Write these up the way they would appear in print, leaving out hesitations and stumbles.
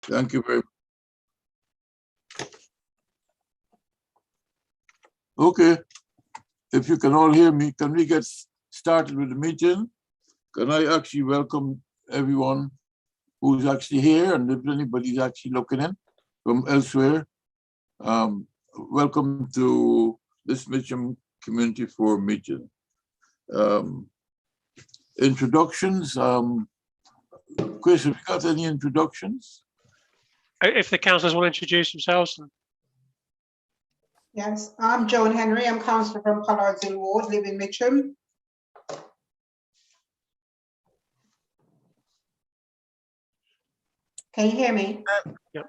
Thank you very much. Okay, if you can all hear me, can we get started with the meeting? Can I actually welcome everyone who's actually here, and if anybody's actually looking in from elsewhere, welcome to this Mitchum Community Forum meeting. Introductions. Chris, have you got any introductions? If the councillors want to introduce themselves. Yes, I'm Joan Henry. I'm councillor from Pollard's Hill Ward, live in Mitchum. Can you hear me? Yep.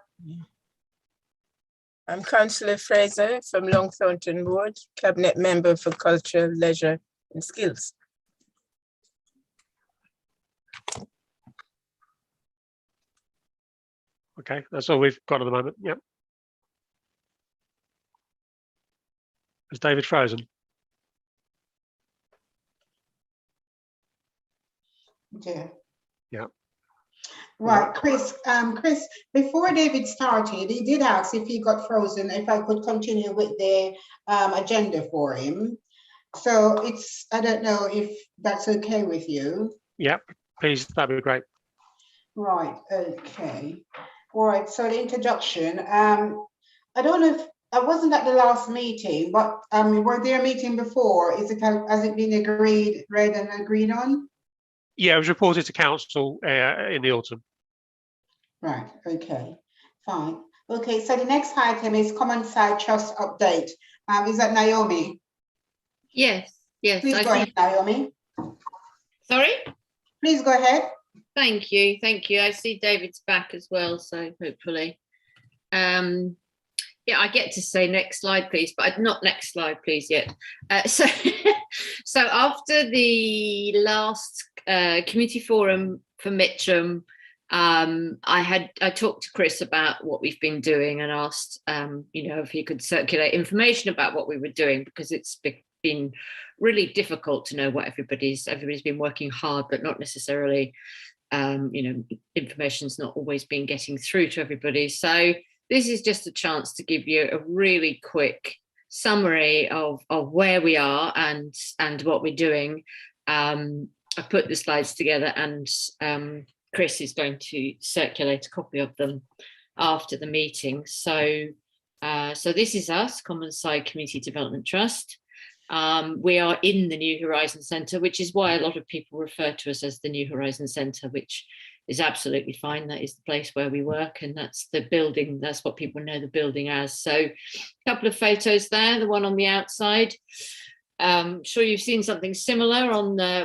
I'm Councillor Fraser from Longthornton Ward, Cabinet Member for Culture, Leisure and Skills. Okay, that's all we've got at the moment. Yep. Is David frozen? Yeah. Yeah. Right, Chris, before David started, he did ask if he got frozen, if I could continue with the agenda for him. So I don't know if that's okay with you. Yep, please, that'd be great. Right, okay. All right, so the introduction, I don't know if, I wasn't at the last meeting, but were there a meeting before? Has it been read and agreed on? Yeah, it was reported to council in the autumn. Right, okay, fine. Okay, so the next item is Common Side Trust update. Is that Naomi? Yes, yes. Please go ahead, Naomi. Sorry? Please go ahead. Thank you, thank you. I see David's back as well, so hopefully. Yeah, I get to say next slide, please, but not next slide, please, yet. So after the last community forum for Mitchum, I talked to Chris about what we've been doing and asked, if he could circulate information about what we were doing, because it's been really difficult to know what everybody's been working hard, but not necessarily, information's not always been getting through to everybody. So this is just a chance to give you a really quick summary of where we are and what we're doing. I put the slides together, and Chris is going to circulate a copy of them after the meeting. So this is us, Common Side Community Development Trust. We are in the New Horizon Centre, which is why a lot of people refer to us as the New Horizon Centre, which is absolutely fine. That is the place where we work, and that's the building. That's what people know the building as. So a couple of photos there, the one on the outside. Sure you've seen something similar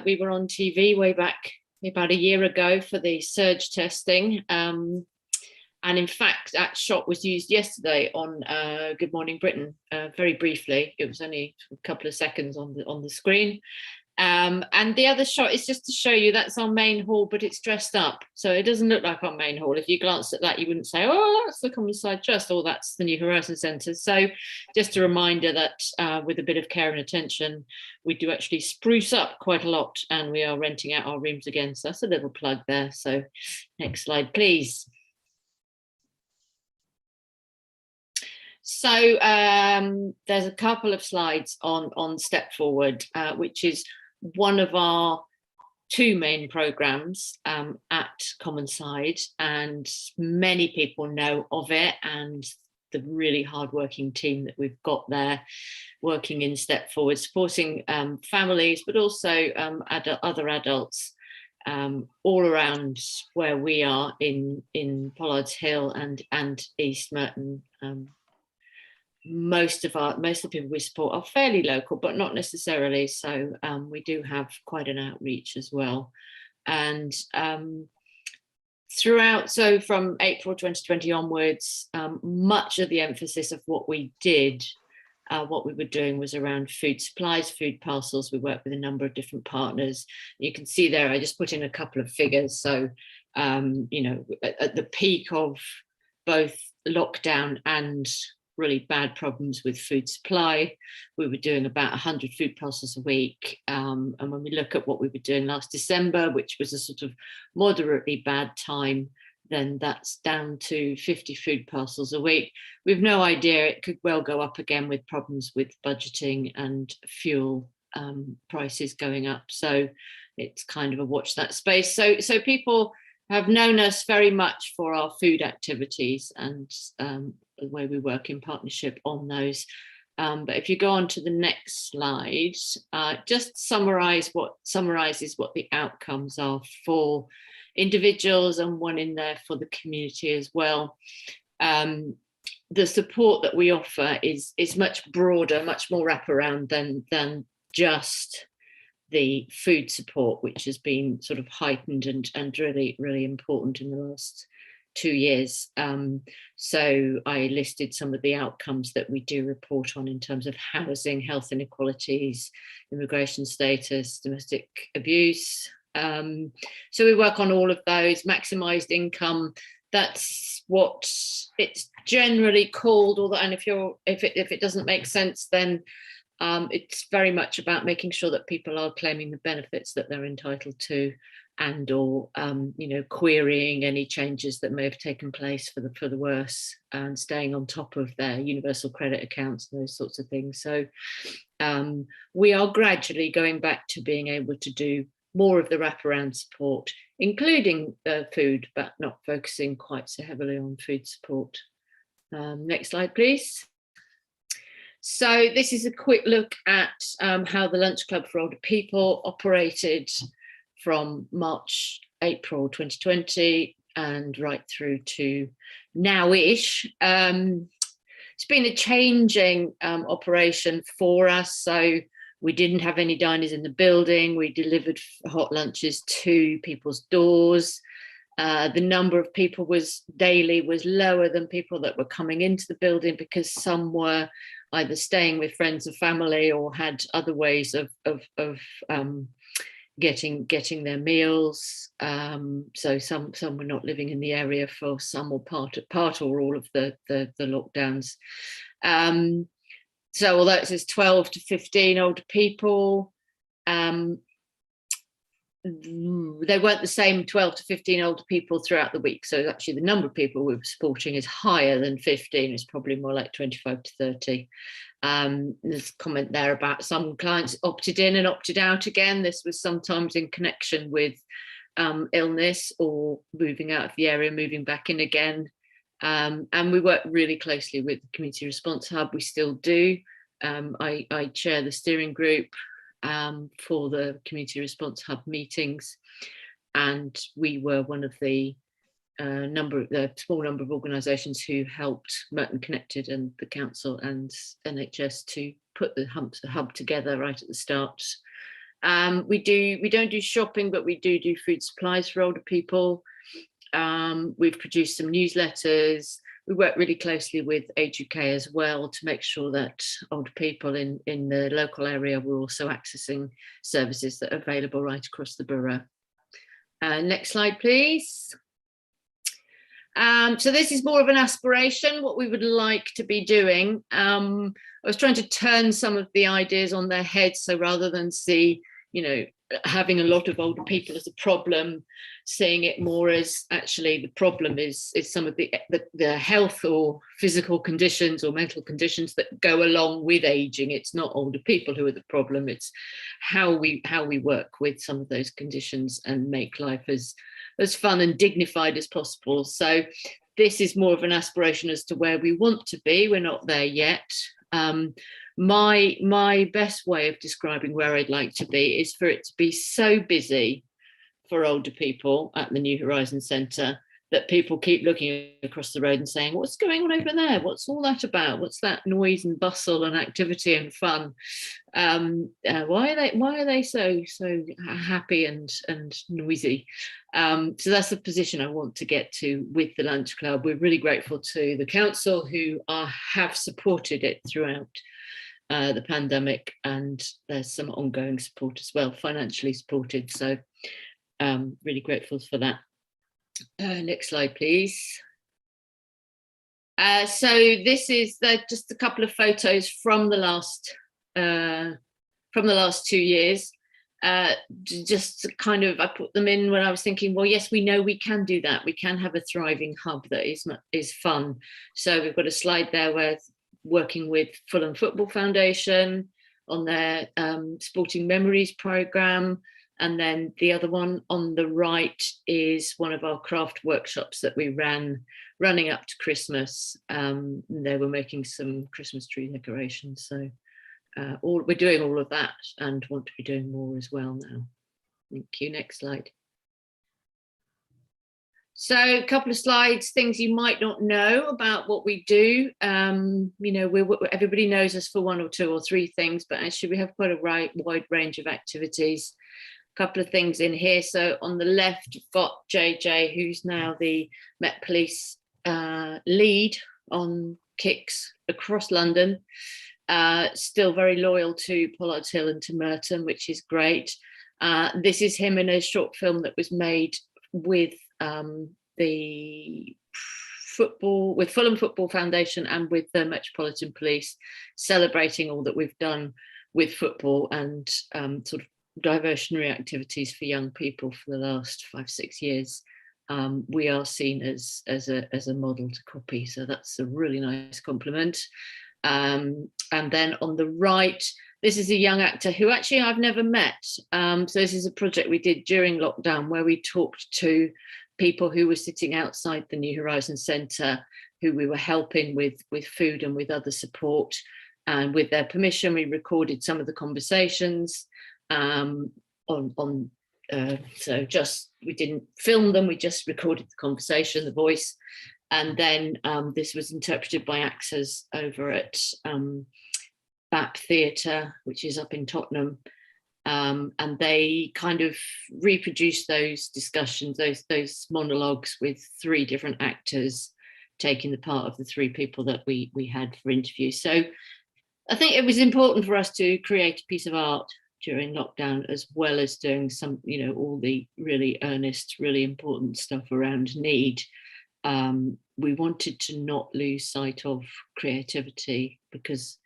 we were on TV way back about a year ago for the surge testing. And in fact, that shot was used yesterday on Good Morning Britain, very briefly. It was only a couple of seconds on the screen. And the other shot is just to show you that's our main hall, but it's dressed up. So it doesn't look like our main hall. If you glanced at that, you wouldn't say, oh, that's the Common Side Trust, or that's the New Horizon Centre. So just a reminder that with a bit of care and attention, we do actually spruce up quite a lot, and we are renting out our rooms again. So that's a little plug there. So next slide, please. So there's a couple of slides on Step Forward, which is one of our two main programmes at Common Side, and many people know of it, and the really hard-working team that we've got there working in Step Forward, supporting families, but also other adults all around where we are in Pollard's Hill and East Merton. Most of the people we support are fairly local, but not necessarily. So we do have quite an outreach as well. And throughout, so from April 2020 onwards, much of the emphasis of what we did, what we were doing was around food supplies, food parcels. We work with a number of different partners. You can see there, I just put in a couple of figures. So, at the peak of both lockdown and really bad problems with food supply, we were doing about 100 food parcels a week. And when we look at what we were doing last December, which was a sort of moderately bad time, then that's down to 50 food parcels a week. We've no idea, it could well go up again with problems with budgeting and fuel prices going up. So it's kind of a watch that space. So people have known us very much for our food activities and the way we work in partnership on those. But if you go on to the next slide, just summarizes what the outcomes are for individuals and one in there for the community as well. The support that we offer is much broader, much more wraparound than just the food support, which has been sort of heightened and really, really important in the last 2 years. So I listed some of the outcomes that we do report on in terms of housing, health inequalities, immigration status, domestic abuse. So we work on all of those. Maximised income, that's what it's generally called, although, and if it doesn't make sense, then it's very much about making sure that people are claiming the benefits that they're entitled to, and or querying any changes that may have taken place for the worse, and staying on top of their universal credit accounts and those sorts of things. So we are gradually going back to being able to do more of the wraparound support, including food, but not focusing quite so heavily on food support. Next slide, please. So this is a quick look at how the Lunch Club for Older People operated from April 2020 and right through to now-ish. It's been a changing operation for us. So we didn't have any diners in the building. We delivered hot lunches to people's doors. The number of people daily was lower than people that were coming into the building, because some were either staying with friends or family or had other ways of getting their meals. So some were not living in the area for some or part or all of the lockdowns. So although it says 12 to 15 older people, they weren't the same 12 to 15 older people throughout the week. So actually the number of people we were supporting is higher than 15. It's probably more like 25 to 30. There's a comment there about some clients opted in and opted out again. This was sometimes in connection with illness or moving out of the area, moving back in again. And we work really closely with the Community Response Hub. We still do. I chair the steering group for the Community Response Hub meetings, and we were one of the small number of organisations who helped Merton Connected and the council and NHS to put the hub together right at the start. We don't do shopping, but we do food supplies for older people. We've produced some newsletters. We work really closely with Age UK as well to make sure that older people in the local area were also accessing services that are available right across the borough. Next slide, please. So this is more of an aspiration, what we would like to be doing. I was trying to turn some of the ideas on their heads. So rather than see, having a lot of older people as a problem, seeing it more as actually the problem is some of the health or physical conditions or mental conditions that go along with aging. It's not older people who are the problem. It's how we work with some of those conditions and make life as fun and dignified as possible. So this is more of an aspiration as to where we want to be. We're not there yet. My best way of describing where I'd like to be is for it to be so busy for older people at the New Horizons Centre that people keep looking across the road and saying, what's going on over there? What's all that about? What's that noise and bustle and activity and fun? Why are they so happy and noisy? So that's the position I want to get to with the Lunch Club. We're really grateful to the council who have supported it throughout the pandemic, and there's some ongoing support as well, financially supported. So really grateful for that. Next slide, please. So this is just a couple of photos from the last 2 years. just kind of, I put them in when I was thinking, well, yes, we know we can do that. We can have a thriving hub that is fun. So we've got a slide there where working with Fulham Football Foundation on their Sporting Memories programme. And then the other one on the right is one of our craft workshops that we ran running up to Christmas. They were making some Christmas tree decorations. So we're doing all of that and want to be doing more as well now. Thank you. Next slide. So a couple of slides, things you might not know about what we do. You know, everybody knows us for one or two or three things, but actually we have quite a wide range of activities. Couple of things in here. So on the left, you've got JJ, who's now the Met Police lead on kicks across London. Still very loyal to Pollard's Hill and to Merton, which is great. This is him in a short film that was made with the Fulham Football Foundation and with the Metropolitan Police, celebrating all that we've done with football and sort of diversionary activities for young people for the last 5-6 years. We are seen as a model to copy, so that's a really nice compliment. And then on the right, this is a young actor who actually I've never met. So this is a project we did during lockdown where we talked to people who were sitting outside the New Horizons Centre, who we were helping with food and with other support. And with their permission, we recorded some of the conversations. So just, we didn't film them, we just recorded the conversation, the voice, and then this was interpreted by actors over at BAP Theatre, which is up in Tottenham, and they kind of reproduced those discussions, those monologues with 3 different actors taking the part of the 3 people that we had for interviews. So I think it was important for us to create a piece of art during lockdown, as well as doing some, you know, all the really earnest, really important stuff around need. We wanted to not lose sight of creativity because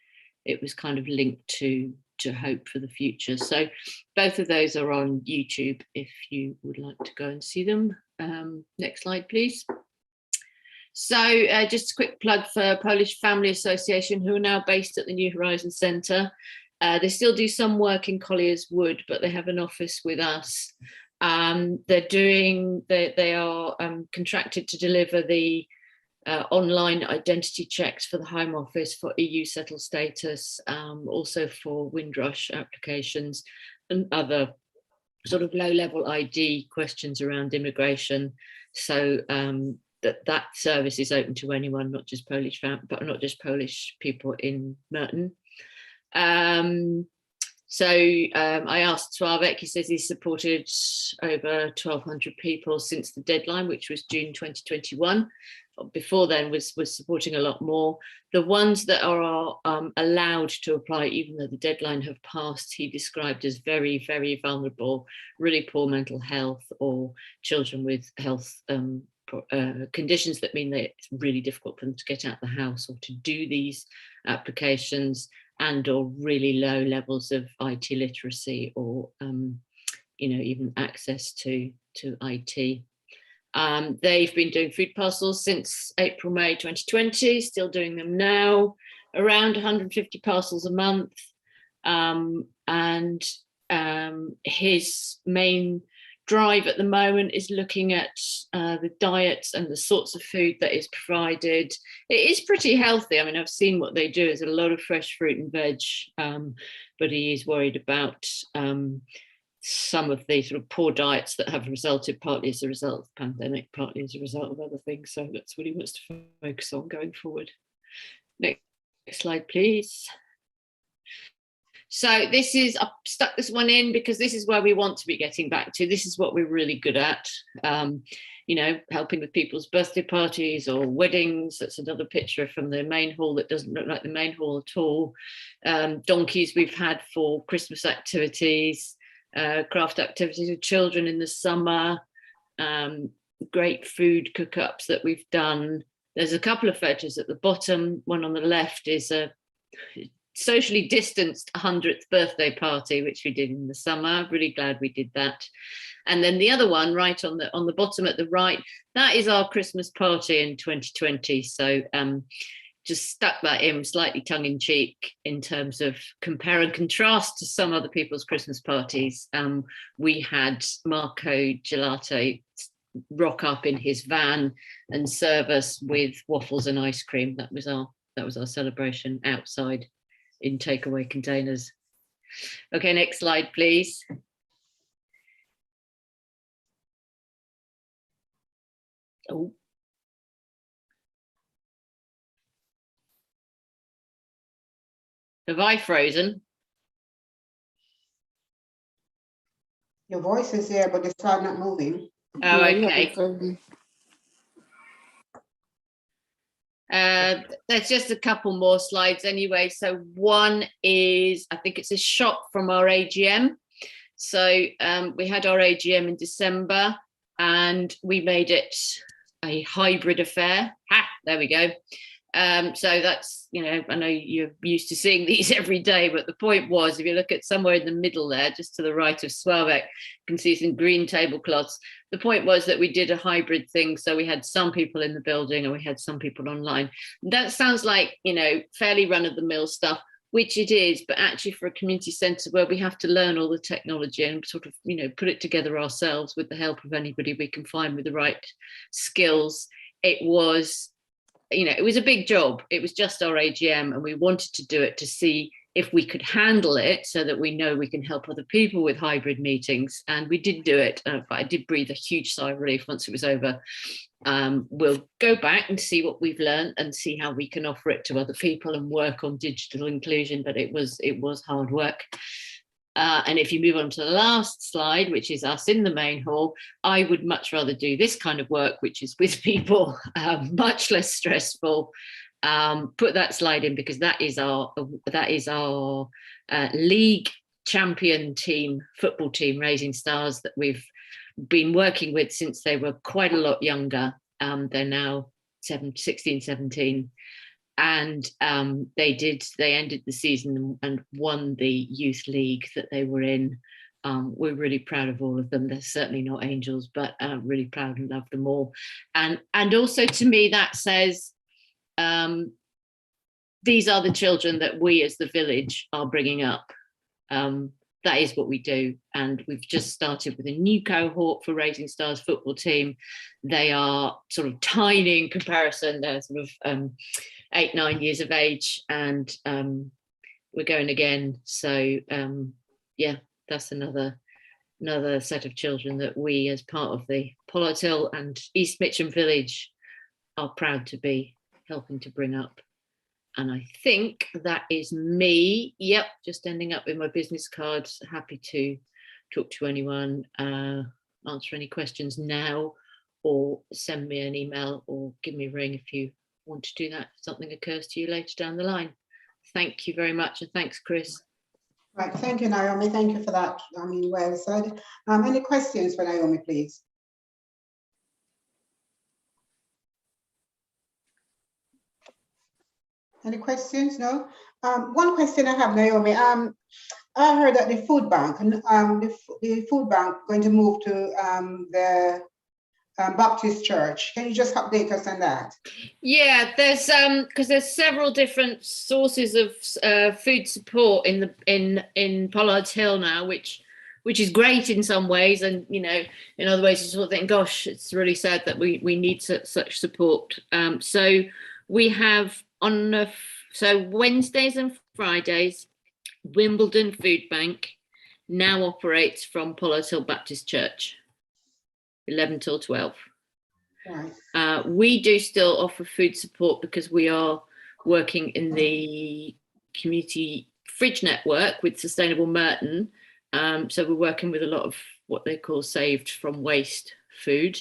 it was kind of linked to hope for the future. So both of those are on YouTube if you would like to go and see them. Next slide, please. So just a quick plug for Polish Family Association, who are now based at the New Horizons Centre. They still do some work in Collier's Wood, but they have an office with us. They are contracted to deliver the online identity checks for the Home Office for EU settled status, also for Windrush applications and other sort of low-level ID questions around immigration. So that service is open to anyone, not just Polish people in Merton. I asked Sławek, he says he's supported over 1,200 people since the deadline, which was June 2021. Before then was supporting a lot more. The ones that are allowed to apply, even though the deadline have passed, he described as very, very vulnerable, really poor mental health, or children with health conditions that mean that it's really difficult for them to get out of the house or to do these applications, and or really low levels of IT literacy or even access to IT. They've been doing food parcels since April, May 2020, still doing them now, around 150 parcels a month. His main drive at the moment is looking at the diets and the sorts of food that is provided. It is pretty healthy. I mean, I've seen what they do. There's a lot of fresh fruit and veg, but he is worried about some of the sort of poor diets that have resulted partly as a result of the pandemic, partly as a result of other things. So that's what he wants to focus on going forward. Next slide, please. So this is, I've stuck this one in because this is where we want to be getting back to. This is what we're really good at, helping with people's birthday parties or weddings. That's another picture from the main hall that doesn't look like the main hall at all. Donkeys we've had for Christmas activities, craft activities with children in the summer, great food cook-ups that we've done. There's a couple of photos at the bottom. One on the left is a socially distanced 100th birthday party, which we did in the summer. Really glad we did that. And then the other one right on the bottom at the right, that is our Christmas party in 2020. So just stuck that in slightly tongue-in-cheek in terms of compare and contrast to some other people's Christmas parties. We had Marco Gelato rock up in his van and serve us with waffles and ice cream. That was our celebration outside in takeaway containers. Okay, next slide, please. Oh. Have I frozen? Your voice is there, but the slide not moving. Oh, Yeah, you okay. have to- There's just a couple more slides anyway. So one is, I think it's a shot from our AGM. So we had our AGM in December and we made it a hybrid affair. Ha, there we go. So that's, you know, I know you're used to seeing these every day, but the point was, if you look at somewhere in the middle there, just to the right of Swabek, you can see some green tablecloths. The point was that we did a hybrid thing. So we had some people in the building and we had some people online. That sounds like, you know, fairly run of the mill stuff, which it is, but actually for a community centre where we have to learn all the technology and sort of, you know, put it together ourselves with the help of anybody we can find with the right skills. It was, you know, it was a big job. It was just our AGM and we wanted to do it to see if we could handle it so that we know we can help other people with hybrid meetings. And we did do it. But I did breathe a huge sigh of relief once it was over. We'll go back and see what we've learned and see how we can offer it to other people and work on digital inclusion. But it was hard work. And if you move on to the last slide, which is us in the main hall, I would much rather do this kind of work, which is with people, much less stressful. Put that slide in because that is our league champion team, football team, Raising Stars, that we've been working with since they were quite a lot younger. They're now 16, 17. And they ended the season and won the youth league that they were in. We're really proud of all of them. They're certainly not angels, but really proud and love them all. And also to me, that says these are the children that we as the village are bringing up. That is what we do. And we've just started with a new cohort for Raising Stars football team. They are sort of tiny in comparison. They're sort of 8, 9 years of age, and we're going again. So yeah, that's another set of children that we, as part of the Pollard Hill and East Mitcham village, are proud to be helping to bring up. And I think that is me. Yep, just ending up with my business cards. Happy to talk to anyone, answer any questions now, or send me an email or give me a ring if you want to do that, if something occurs to you later down the line. Thank you very much, and thanks, Chris. Right, thank you, Naomi. Thank you for that. I mean, well said. Any questions for Naomi, please? Any questions? No. One question I have, Naomi. I heard that the food bank, the food bank, going to move to the Baptist Church. Can you just update us on that? Yeah, there's because there's several different sources of food support in Pollard's Hill now, which is great in some ways, and you know, in other ways you sort of think, gosh, it's really sad that we need such support. So we have so Wednesdays and Fridays, Wimbledon Food Bank now operates from Pollard's Hill Baptist Church, 11 till 12. Right. We do still offer food support because we are working in the community fridge network with Sustainable Merton. So we're working with a lot of what they call saved from waste food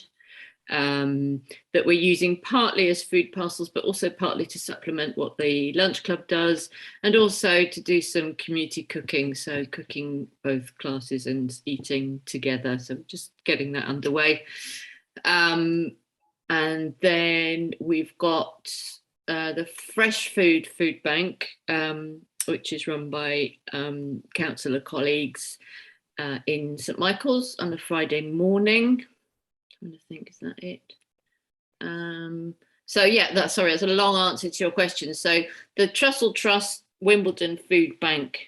that we're using partly as food parcels, but also partly to supplement what the lunch club does, and also to do some community cooking. So cooking both classes and eating together. So just getting that underway. And then we've got the fresh food bank, which is run by councillor colleagues in St Michael's on a Friday morning. I'm trying to think, is that it? So yeah, that's a long answer to your question. So the Trussell Trust Wimbledon Food Bank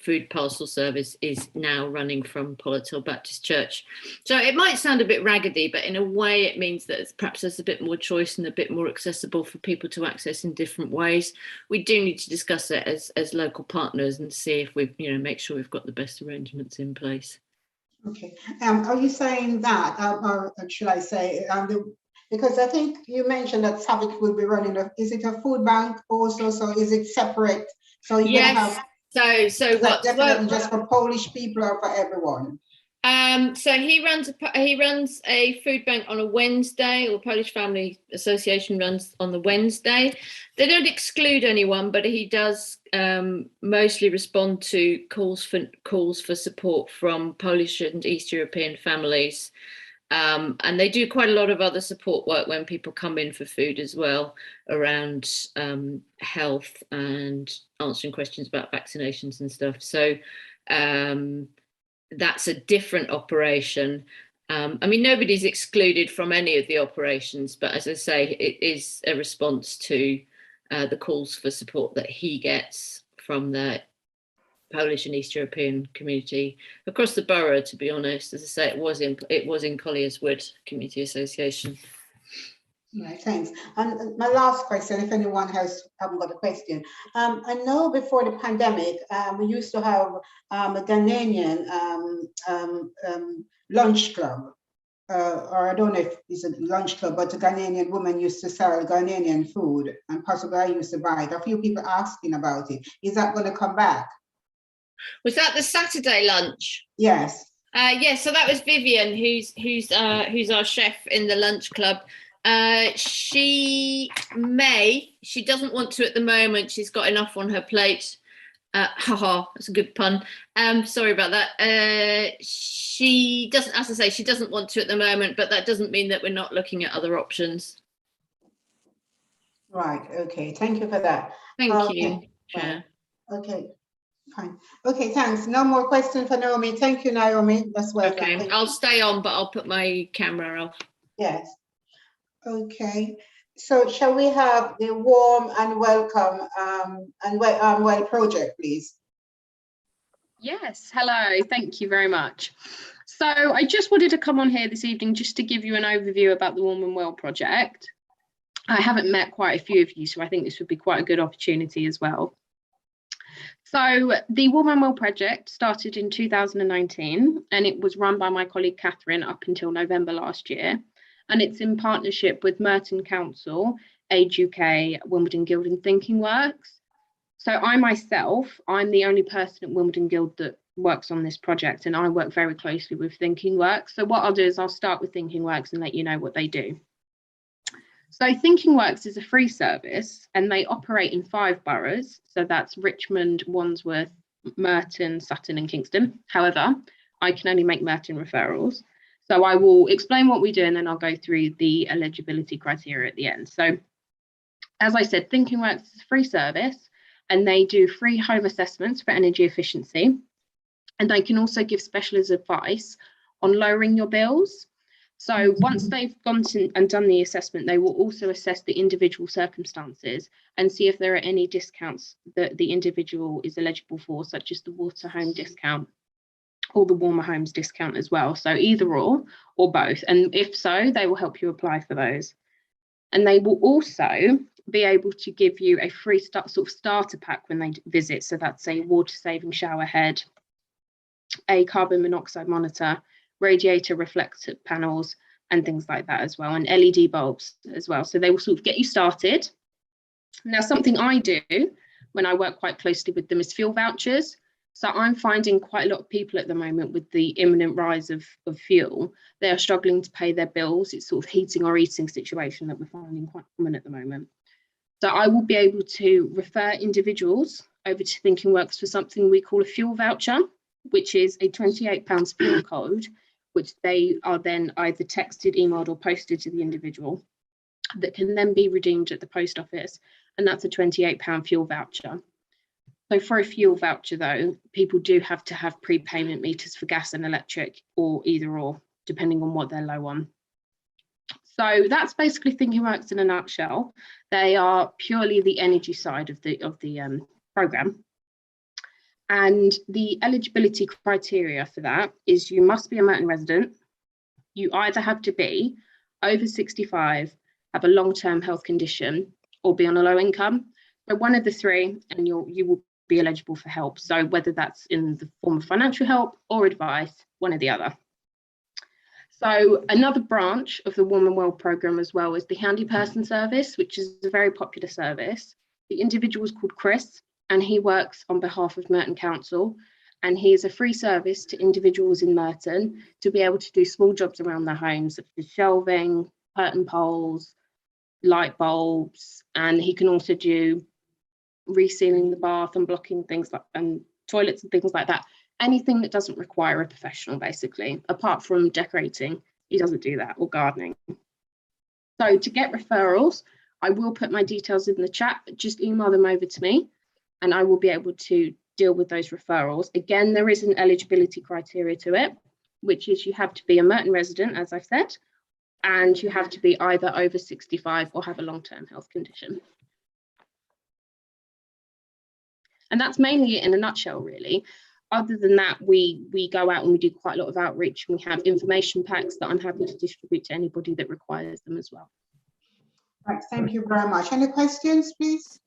food parcel service is now running from Pollard Hill Baptist Church. So it might sound a bit raggedy, but in a way it means that perhaps there's a bit more choice and a bit more accessible for people to access in different ways. We do need to discuss it as local partners and see if we, make sure we've got the best arrangements in place. Okay. Are you saying that, or should I say, because I think you mentioned that Savick will be running is it a food bank also? So is it separate? So you're going to have. So what? Definitely just for Polish people or for everyone? So he runs a food bank on a Wednesday, or Polish Family Association runs on the Wednesday. They don't exclude anyone, but he does mostly respond to calls for support from Polish and East European families. And they do quite a lot of other support work when people come in for food as well, around health and answering questions about vaccinations and stuff. So that's a different operation. I mean, nobody's excluded from any of the operations, but as I say, it is a response to the calls for support that he gets from the Polish and East European community across the borough. To be honest, as I say, it was in Colliers Wood Community Association. Right, thanks. And my last question, if anyone haven't got a question, I know before the pandemic, we used to have a Ghanaian lunch club, or I don't know if it's a lunch club, but a Ghanaian woman used to sell Ghanaian food, and possibly I used to buy it. A few people asking about it. Is that going to come back? Was that the Saturday lunch? Yes. Yes. So that was Vivian, who's our chef in the lunch club. She doesn't want to at the moment. She's got enough on her plate. That's a good pun. Sorry about that. She doesn't, as I say, she doesn't want to at the moment, but that doesn't mean that we're not looking at other options. Right. Okay. Thank you for that. Thank you, Chair. Okay. Fine. Okay, thanks. No more questions for Naomi. Thank you, Naomi. That's well done. Okay, I'll stay on, but I'll put my camera off. Yes. Okay. So shall we have the warm and welcome and well project, please? Yes. Hello. Thank you very much. So I just wanted to come on here this evening just to give you an overview about the Warm and Well project. I haven't met quite a few of you, so I think this would be quite a good opportunity as well. So the Warm and Well project started in 2019, and it was run by my colleague Catherine up until November last year. And it's in partnership with Merton Council, Age UK, Wimbledon Guild and Thinking Works. So I'm the only person at Wimbledon Guild that works on this project, and I work very closely with Thinking Works. So what I'll do is I'll start with Thinking Works and let you know what they do. So Thinking Works is a free service, and they operate in 5 boroughs. So that's Richmond, Wandsworth, Merton, Sutton and Kingston. However, I can only make Merton referrals. So I will explain what we do, and then I'll go through the eligibility criteria at the end. So as I said, Thinking Works is a free service, and they do free home assessments for energy efficiency. And they can also give specialist advice on lowering your bills. So once they've gone and done the assessment, they will also assess the individual circumstances and see if there are any discounts that the individual is eligible for, such as the water home discount or the warmer homes discount as well. So either or both. And if so, they will help you apply for those. And they will also be able to give you a free starter pack when they visit. So that's a water saving shower head, a carbon monoxide monitor, radiator reflector panels and things like that as well, and LED bulbs as well. So they will sort of get you started. Now, something I do when I work quite closely with them is fuel vouchers. So I'm finding quite a lot of people at the moment with the imminent rise of fuel, they are struggling to pay their bills. It's sort of heating or eating situation that we're finding quite common at the moment. So I will be able to refer individuals over to Thinking Works for something we call a fuel voucher, which is a £28 fuel code, which they are then either texted, emailed or posted to the individual that can then be redeemed at the post office. And that's a £28 fuel voucher. So for a fuel voucher, though, people do have to have prepayment meters for gas and electric, or either or, depending on what they're low on. So that's basically Thinking Works in a nutshell. They are purely the energy side of the programme. And the eligibility criteria for that is you must be a Merton resident. You either have to be over 65, have a long-term health condition, or be on a low income. So one of the three, and you will be eligible for help. So whether that's in the form of financial help or advice, one or the other. So another branch of the Warm and Well programme as well is the Handy Person Service, which is a very popular service. The individual is called Chris, and he works on behalf of Merton Council, and he is a free service to individuals in Merton to be able to do small jobs around their homes, such as shelving, curtain poles, light bulbs, and he can also do resealing the bath and blocking things like and toilets and things like that. Anything that doesn't require a professional, basically, apart from decorating, he doesn't do that, or gardening. So to get referrals, I will put my details in the chat, but just email them over to me and I will be able to deal with those referrals. Again, there is an eligibility criteria to it, which is you have to be a Merton resident, as I said, and you have to be either over 65 or have a long-term health condition. And that's mainly it in a nutshell, really. Other than that, we go out and we do quite a lot of outreach, and we have information packs that I'm happy to distribute to anybody that requires them as well. Right, thank you very much. Any questions, please?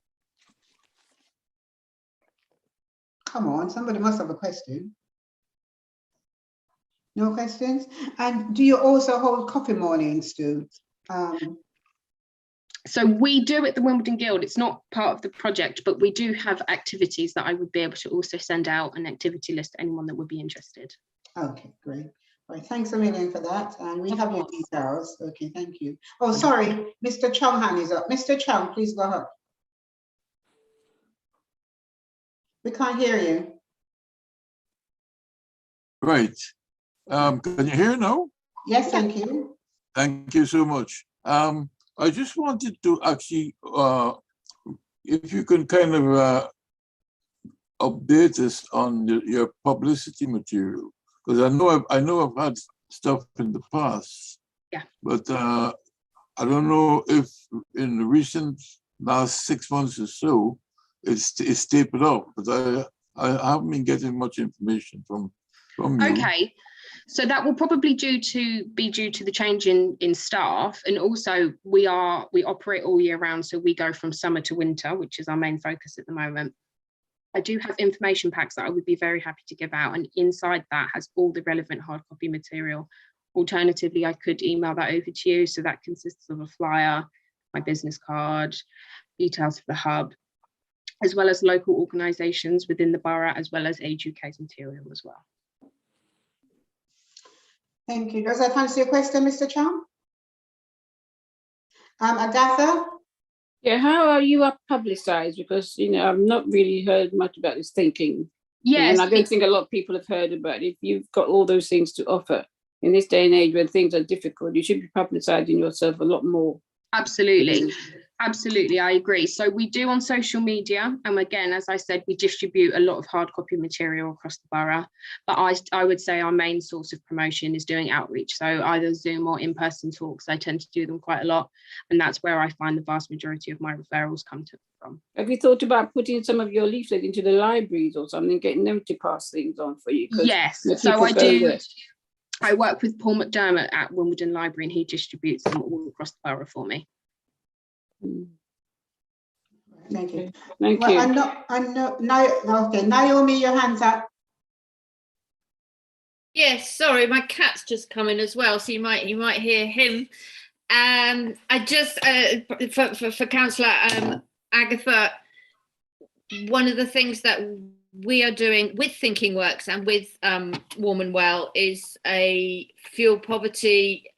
Come on, somebody must have a question. No questions? And do you also hold coffee mornings too? So we do at the Wimbledon Guild. It's not part of the project, but we do have activities that I would be able to also send out an activity list to anyone that would be interested. Okay, great. All right, thanks a million for that. And we have your details. Okay, thank you. Oh, sorry, Mr. Chung hand is up. Mr. Chung, please go ahead. We can't hear you. Right. Can you hear now? Yes, thank you. Thank you so much. I just wanted to actually, if you can kind of update us on your publicity material, because I know I've had stuff in the past. Yeah. But I don't know if in the recent last 6 months or so, it's tapered off. But I haven't been getting much information from you. Okay. So that will probably be due to the change in staff, and also we operate all year round, so we go from summer to winter, which is our main focus at the moment. I do have information packs that I would be very happy to give out, and inside that has all the relevant hard copy material. Alternatively, I could email that over to you. So that consists of a flyer, my business card, details for the hub, as well as local organisations within the borough, as well as Age UK's material as well. Thank you. Does that answer your question, Mr. Chung? Agatha? Yeah, how are you publicised? Because, you know, I've not really heard much about this thinking. Yes. And I don't think a lot of people have heard about it. If you've got all those things to offer in this day and age when things are difficult, you should be publicising yourself a lot more. Absolutely. Absolutely, I agree. So we do on social media, and again, as I said, we distribute a lot of hard copy material across the borough, but I would say our main source of promotion is doing outreach, so either Zoom or in-person talks. I tend to do them quite a lot, and that's where I find the vast majority of my referrals come from. Have you thought about putting some of your leaflet into the libraries or something, getting them to pass things on for you? Yes, so I do. I work with Paul McDermott at Wimbledon Library, and he distributes them all across the borough for me. Thank you. Thank you. Okay, Naomi, your hand's up. Yes, sorry, my cat's just come in as well, so you might hear him. I just for Councillor Agatha, one of the things that we are doing with Thinking Works and with Warm and Well is a fuel poverty,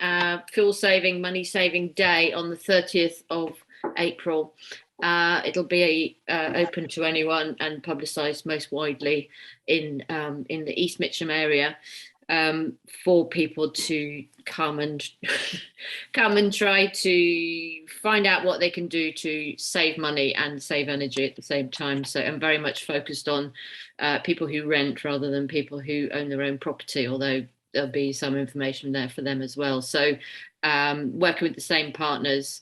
fuel saving, money saving day on the 30th of April. It'll be open to anyone and publicised most widely in the East Mitcham area. for people to come and try to find out what they can do to save money and save energy at the same time. So I'm very much focused on people who rent rather than people who own their own property, although there'll be some information there for them as well. So working with the same partners,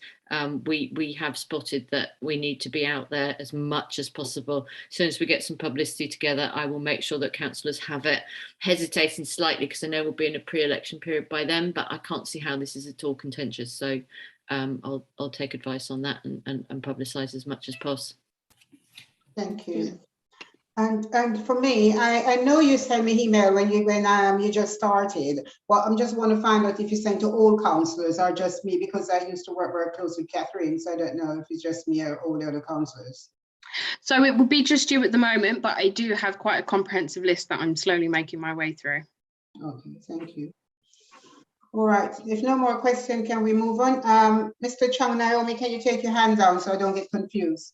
we have spotted that we need to be out there as much as possible. As soon as we get some publicity together, I will make sure that councillors have it. Hesitating slightly because I know we'll be in a pre-election period by then, but I can't see how this is at all contentious. So I'll take advice on that and publicise as much as possible. Thank you. And for me, I know you sent me email when you just started. Well, I'm just want to find out if you sent to all councillors or just me, because I used to work very close with Catherine, so I don't know if it's just me or all the other councillors. So it will be just you at the moment, but I do have quite a comprehensive list that I'm slowly making my way through. Okay, thank you. All right, if no more questions, can we move on? Mr. Chung, Naomi, can you take your hand down so I don't get confused?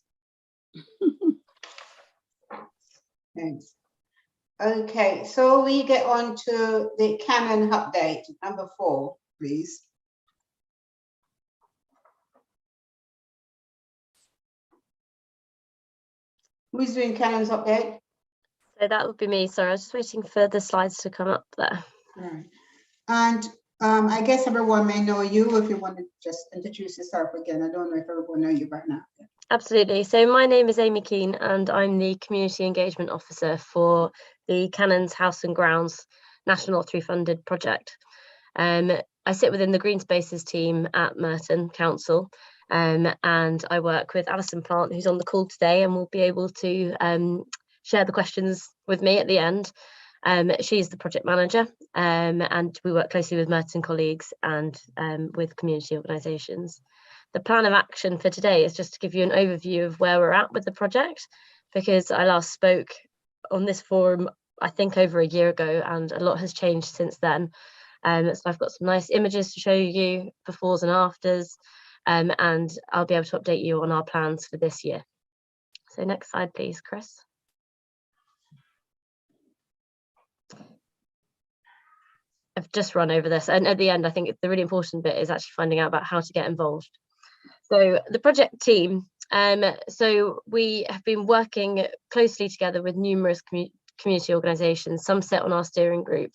Thanks. Okay, so we get on to the canon update, number 4, please. Who's doing canon's update? So that would be me. Sorry, I was just waiting for the slides to come up there. Right. And I guess everyone may know you. If you want to just introduce yourself again. I don't know if everyone knows you by now. Absolutely. So my name is Amy Keane and I'm the Community Engagement Officer for the Canons House and Grounds National Lottery funded project. I sit within the Green Spaces team at Merton Council, and I work with Alison Plant, who's on the call today and will be able to share the questions with me at the end. She's the project manager, and we work closely with Merton colleagues and with community organisations. The plan of action for today is just to give you an overview of where we're at with the project, because I last spoke on this forum, I think over a year ago, and a lot has changed since then. So I've got some nice images to show you, befores and afters, and I'll be able to update you on our plans for this year. So next slide, please, Chris. I've just run over this, and at the end, I think the really important bit is actually finding out about how to get involved. So the project team, so we have been working closely together with numerous community organisations. Some sit on our steering group,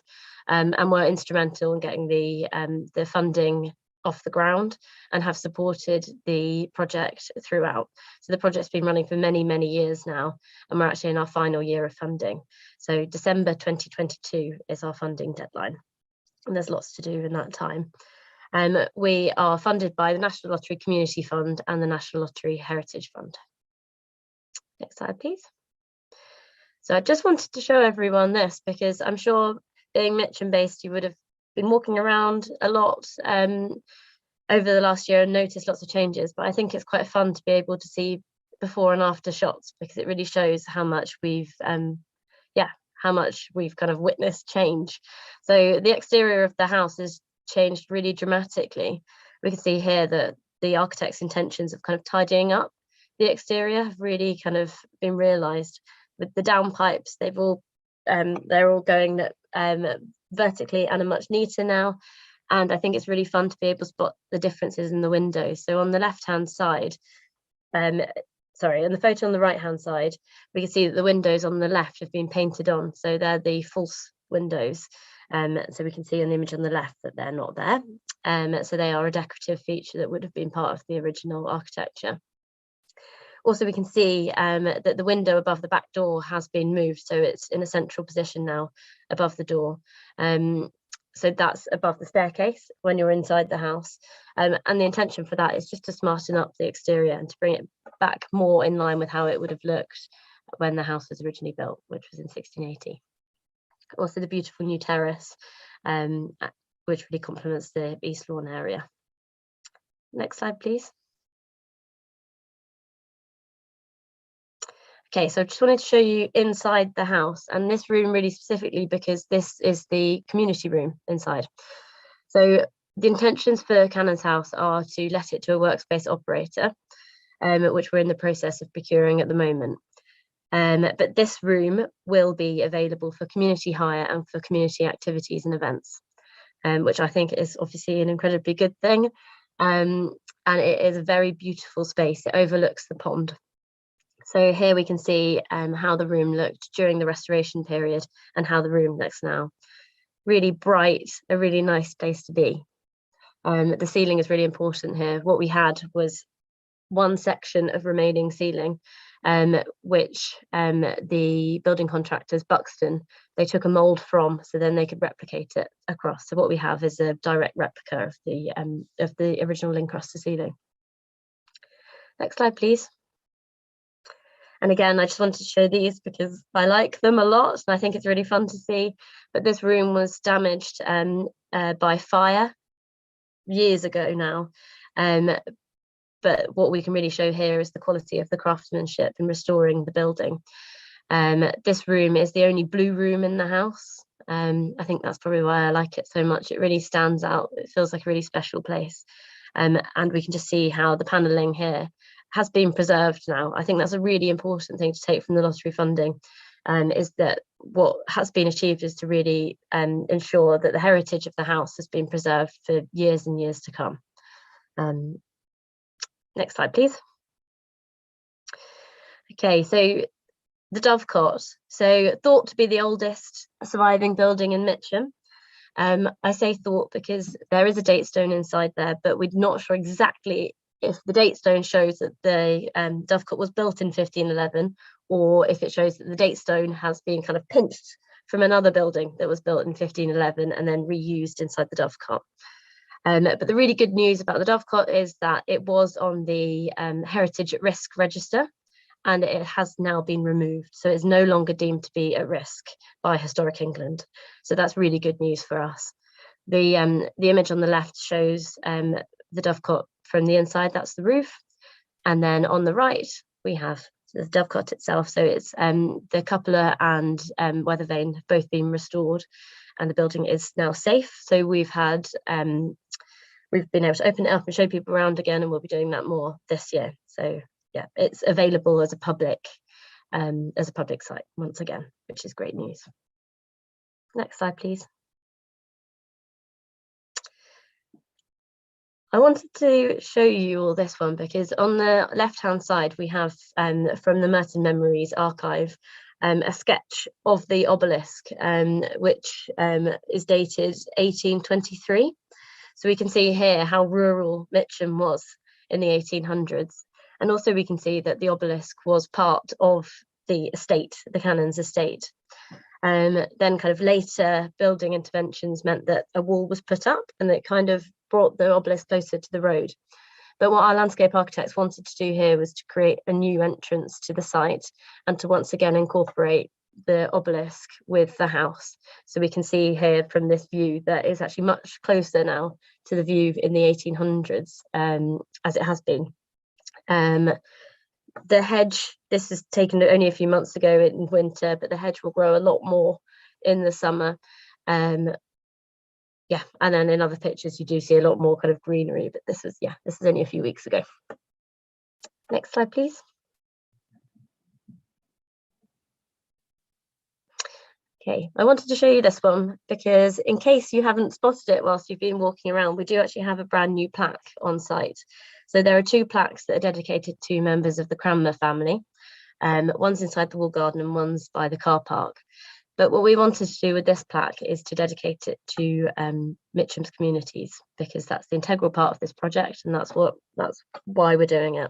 and were instrumental in getting the funding off the ground and have supported the project throughout. So the project's been running for many, many years now, and we're actually in our final year of funding. So December 2022 is our funding deadline, and there's lots to do in that time. We are funded by the National Lottery Community Fund and the National Lottery Heritage Fund. Next slide, please. So I just wanted to show everyone this because I'm sure being Mitcham based, you would have been walking around a lot over the last year and noticed lots of changes, but I think it's quite fun to be able to see before and after shots, because it really shows how much we've kind of witnessed change. So the exterior of the house has changed really dramatically. We can see here that the architect's intentions of kind of tidying up the exterior have really kind of been realised. With the downpipes, they're all going vertically and are much neater now. And I think it's really fun to be able to spot the differences in the windows. So on the left-hand side, in the photo on the right-hand side, we can see that the windows on the left have been painted on. So they're the false windows. So we can see in the image on the left that they're not there. So they are a decorative feature that would have been part of the original architecture. Also, we can see that the window above the back door has been moved, so it's in a central position now above the door. So that's above the staircase when you're inside the house. And the intention for that is just to smarten up the exterior and to bring it back more in line with how it would have looked when the house was originally built, which was in 1680. Also the beautiful new terrace, which really complements the East Lawn area. Next slide, please. Okay, so I just wanted to show you inside the house, and this room really specifically because this is the community room inside. So the intentions for Canon's House are to let it to a workspace operator, which we're in the process of procuring at the moment. But this room will be available for community hire and for community activities and events, which I think is obviously an incredibly good thing. And it is a very beautiful space. It overlooks the pond. So here we can see how the room looked during the restoration period and how the room looks now. Really bright, a really nice place to be. The ceiling is really important here. What we had was one section of remaining ceiling, which the building contractors, Buxton, they took a mould from, so then they could replicate it across. So what we have is a direct replica of the original Lincruster ceiling. Next slide, please. And again, I just wanted to show these because I like them a lot and I think it's really fun to see. But this room was damaged by fire years ago now. But what we can really show here is the quality of the craftsmanship in restoring the building. This room is the only blue room in the house. I think that's probably why I like it so much. It really stands out. It feels like a really special place. And we can just see how the panelling here has been preserved now. I think that's a really important thing to take from the lottery funding, is that what has been achieved is to really ensure that the heritage of the house has been preserved for years and years to come. Next slide, please. Okay, so the Dovecot. So thought to be the oldest surviving building in Mitcham. I say thought because there is a date stone inside there, but we're not sure exactly if the date stone shows that the Dovecot was built in 1511, or if it shows that the date stone has been kind of pinched from another building that was built in 1511 and then reused inside the Dovecot. But the really good news about the Dovecot is that it was on the Heritage at Risk register, and it has now been removed. So it's no longer deemed to be at risk by Historic England. So that's really good news for us. The image on the left shows the Dovecot from the inside, that's the roof. And then on the right, we have the Dovecot itself. So it's the cupola and weather vane have both been restored, and the building is now safe. So we've had we've been able to open it up and show people around again, and we'll be doing that more this year. So yeah, it's available as a public site once again, which is great news. Next slide, please. I wanted to show you all this one because on the left-hand side, we have from the Merton Memories archive, a sketch of the obelisk, which is dated 1823. So we can see here how rural Mitcham was in the 1800s. And also we can see that the obelisk was part of the estate, the canon's estate. Then kind of later building interventions meant that a wall was put up, and it kind of brought the obelisk closer to the road. But what our landscape architects wanted to do here was to create a new entrance to the site and to once again incorporate the obelisk with the house. So we can see here from this view that it's actually much closer now to the view in the 1800s as it has been. The hedge, this is taken only a few months ago in winter, but the hedge will grow a lot more in the summer. Yeah, and then in other pictures you do see a lot more kind of greenery, but this is only a few weeks ago. Next slide, please. Okay, I wanted to show you this one because in case you haven't spotted it whilst you've been walking around, we do actually have a brand new plaque on site. So there are two plaques that are dedicated to members of the Cranmer family. One's inside the wall garden and one's by the car park. But what we wanted to do with this plaque is to dedicate it to Mitcham's communities, because that's the integral part of this project, and that's why we're doing it.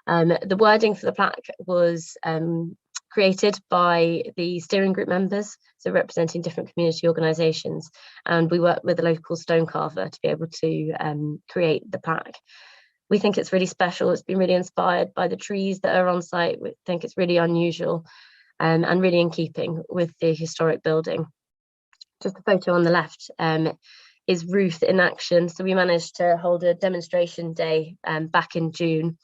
The wording for the plaque was created by the steering group members, so representing different community organisations, and we worked with a local stone carver to be able to create the plaque. We think it's really special. It's been really inspired by the trees that are on site. We think it's really unusual and really in keeping with the historic building. Just the photo on the left is Ruth in action. So we managed to hold a demonstration day back in June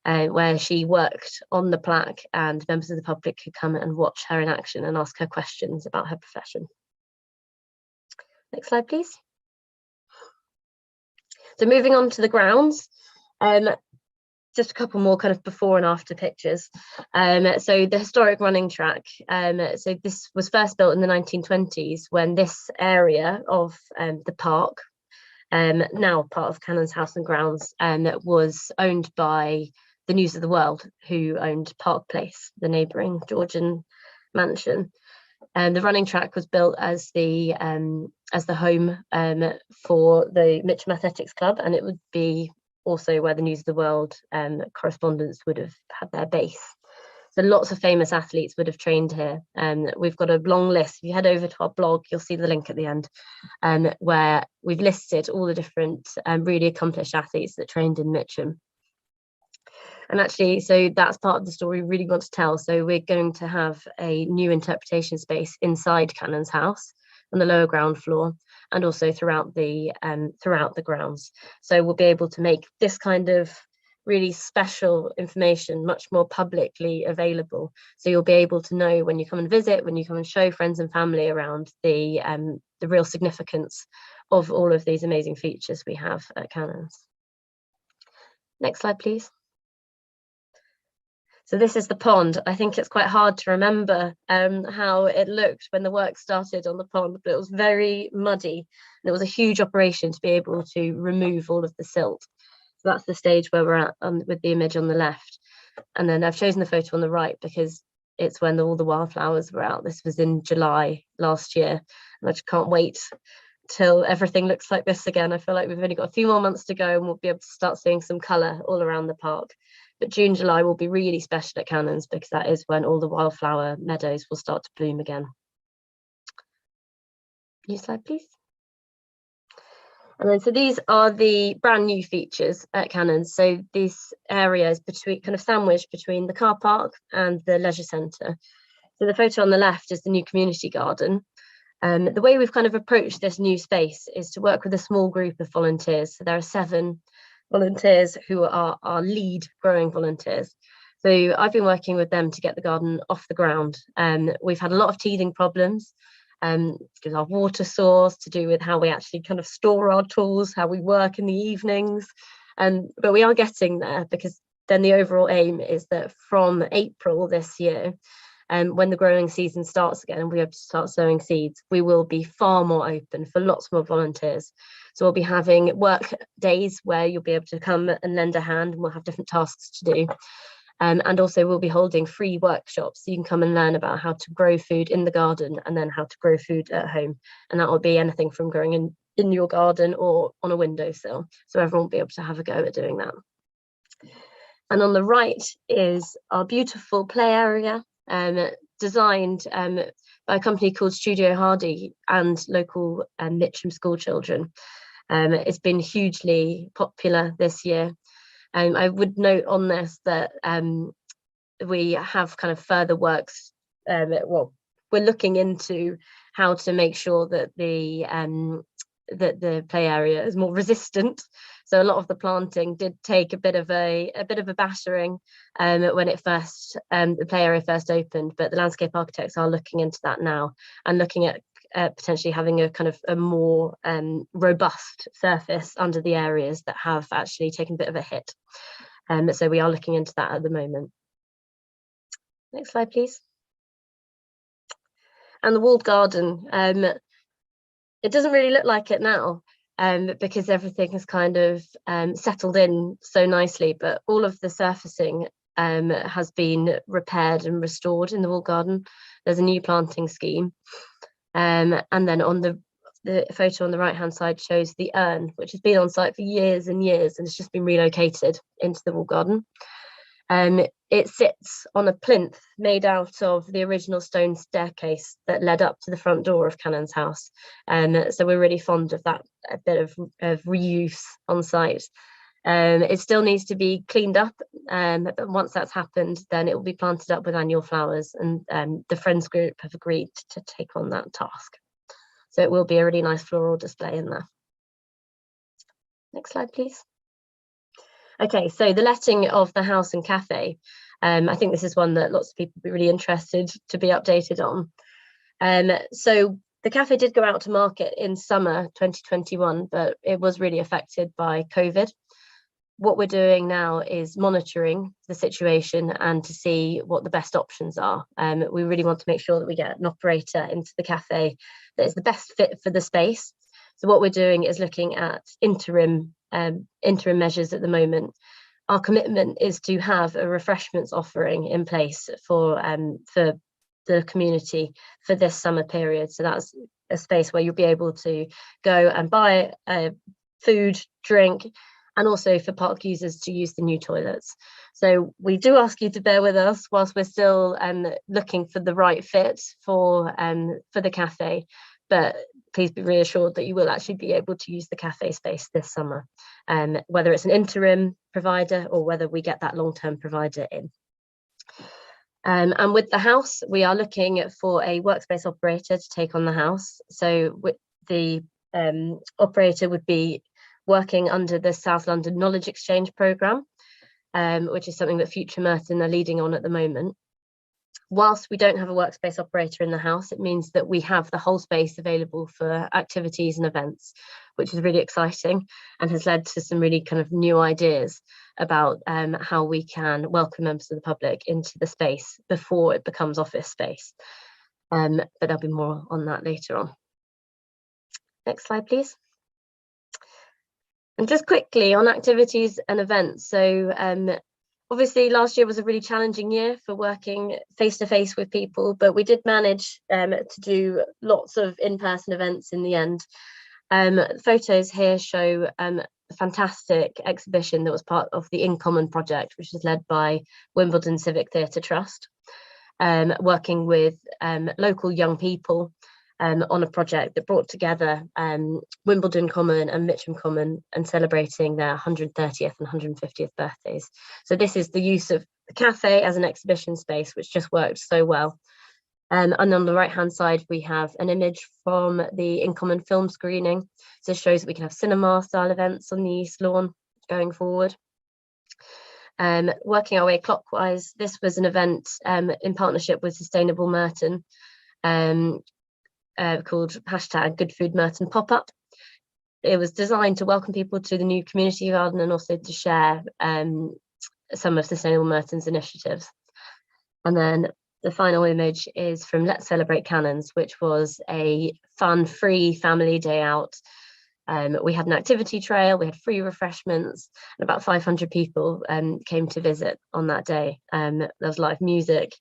where she worked on the plaque, and members of the public could come and watch her in action and ask her questions about her profession. Next slide, please. So moving on to the grounds. just a couple more kind of before and after pictures. So the historic running track. So this was first built in the 1920s when this area of the park, now part of Cannon's House and Grounds, was owned by the News of the World, who owned Park Place, the neighbouring Georgian mansion. And the running track was built as the home for the Mitchum Athletics Club, and it would be also where the News of the World correspondents would have had their base. So lots of famous athletes would have trained here. We've got a long list. If you head over to our blog, you'll see the link at the end, where we've listed all the different really accomplished athletes that trained in Mitchum. And actually, so that's part of the story we really want to tell. So we're going to have a new interpretation space inside Cannon's house on the lower ground floor, and also throughout the grounds. So we'll be able to make this kind of really special information much more publicly available. So you'll be able to know when you come and visit, when you come and show friends and family around the real significance of all of these amazing features we have at Cannon's. Next slide, please. So this is the pond. I think it's quite hard to remember how it looked when the work started on the pond, but it was very muddy. And it was a huge operation to be able to remove all of the silt. So that's the stage where we're at with the image on the left. And then I've chosen the photo on the right because it's when all the wildflowers were out. This was in July last year. And I just can't wait till everything looks like this again. I feel like we've only got a few more months to go and we'll be able to start seeing some colour all around the park. But June, July will be really special at Cannon's because that is when all the wildflower meadows will start to bloom again. Next slide, please. And then, so these are the brand new features at Cannon's. So this area is between, kind of sandwiched between the car park and the leisure centre. So the photo on the left is the new community garden. The way we've kind of approached this new space is to work with a small group of volunteers. So there are 7 volunteers who are our lead growing volunteers. So I've been working with them to get the garden off the ground. We've had a lot of teething problems because our water source, to do with how we actually kind of store our tools, how we work in the evenings. But we are getting there, because then the overall aim is that from April this year, when the growing season starts again and we have to start sowing seeds, we will be far more open for lots more volunteers. So we'll be having work days where you'll be able to come and lend a hand, and we'll have different tasks to do. And also we'll be holding free workshops, so you can come and learn about how to grow food in the garden and then how to grow food at home. And that will be anything from growing in your garden or on a windowsill. So everyone will be able to have a go at doing that. And on the right is our beautiful play area, designed by a company called Studio Hardy and local Mitcham school children. It's been hugely popular this year. I would note on this that we have kind of further works. Well, we're looking into how to make sure that the play area is more resistant. So a lot of the planting did take a bit of a battering when it first the play area first opened, but the landscape architects are looking into that now and looking at potentially having a kind of a more robust surface under the areas that have actually taken a bit of a hit. So we are looking into that at the moment. Next slide, please. And the walled garden. It doesn't really look like it now, because everything has kind of settled in so nicely, but all of the surfacing has been repaired and restored in the walled garden. There's a new planting scheme. And then on the photo on the right hand side shows the urn, which has been on site for years and years, and it's just been relocated into the walled garden. It sits on a plinth made out of the original stone staircase that led up to the front door of Cannon's house. So we're really fond of that, a bit of reuse on site. It still needs to be cleaned up, but once that's happened, then it will be planted up with annual flowers, and the Friends group have agreed to take on that task. So it will be a really nice floral display in there. Next slide, please. Okay, so the letting of the house and cafe. I think this is one that lots of people will be really interested to be updated on. So the cafe did go out to market in summer 2021, but it was really affected by COVID. what we're doing now is monitoring the situation and to see what the best options are. We really want to make sure that we get an operator into the cafe that is the best fit for the space. So what we're doing is looking at interim measures at the moment. Our commitment is to have a refreshments offering in place for the community for this summer period. So that's a space where you'll be able to go and buy food, drink, and also for park users to use the new toilets. So we do ask you to bear with us whilst we're still looking for the right fit for the cafe, but please be reassured that you will actually be able to use the cafe space this summer, whether it's an interim provider or whether we get that long-term provider in. And with the house, we are looking for a workspace operator to take on the house. So the operator would be working under the South London Knowledge Exchange programme, which is something that Future Merton are leading on at the moment. Whilst we don't have a workspace operator in the house, it means that we have the whole space available for activities and events, which is really exciting and has led to some really kind of new ideas about how we can welcome members of the public into the space before it becomes office space. But there'll be more on that later on. Next slide, please. And just quickly on activities and events. So obviously last year was a really challenging year for working face-to-face with people, but we did manage to do lots of in-person events in the end. Photos here show a fantastic exhibition that was part of the In Common project, which was led by Wimbledon Civic Theatre Trust, working with local young people on a project that brought together Wimbledon Common and Mitcham Common and celebrating their 130th and 150th birthdays. So this is the use of the cafe as an exhibition space, which just worked so well. And on the right hand side, we have an image from the In Common film screening. So it shows that we can have cinema style events on the East Lawn going forward. Working our way clockwise, this was an event in partnership with Sustainable Merton, called #GoodFoodMerton Pop-Up. It was designed to welcome people to the new community garden and also to share some of Sustainable Merton's initiatives. And then the final image is from Let's Celebrate Cannons, which was a fun, free family day out. We had an activity trail, we had free refreshments, and about 500 people came to visit on that day. There was live music.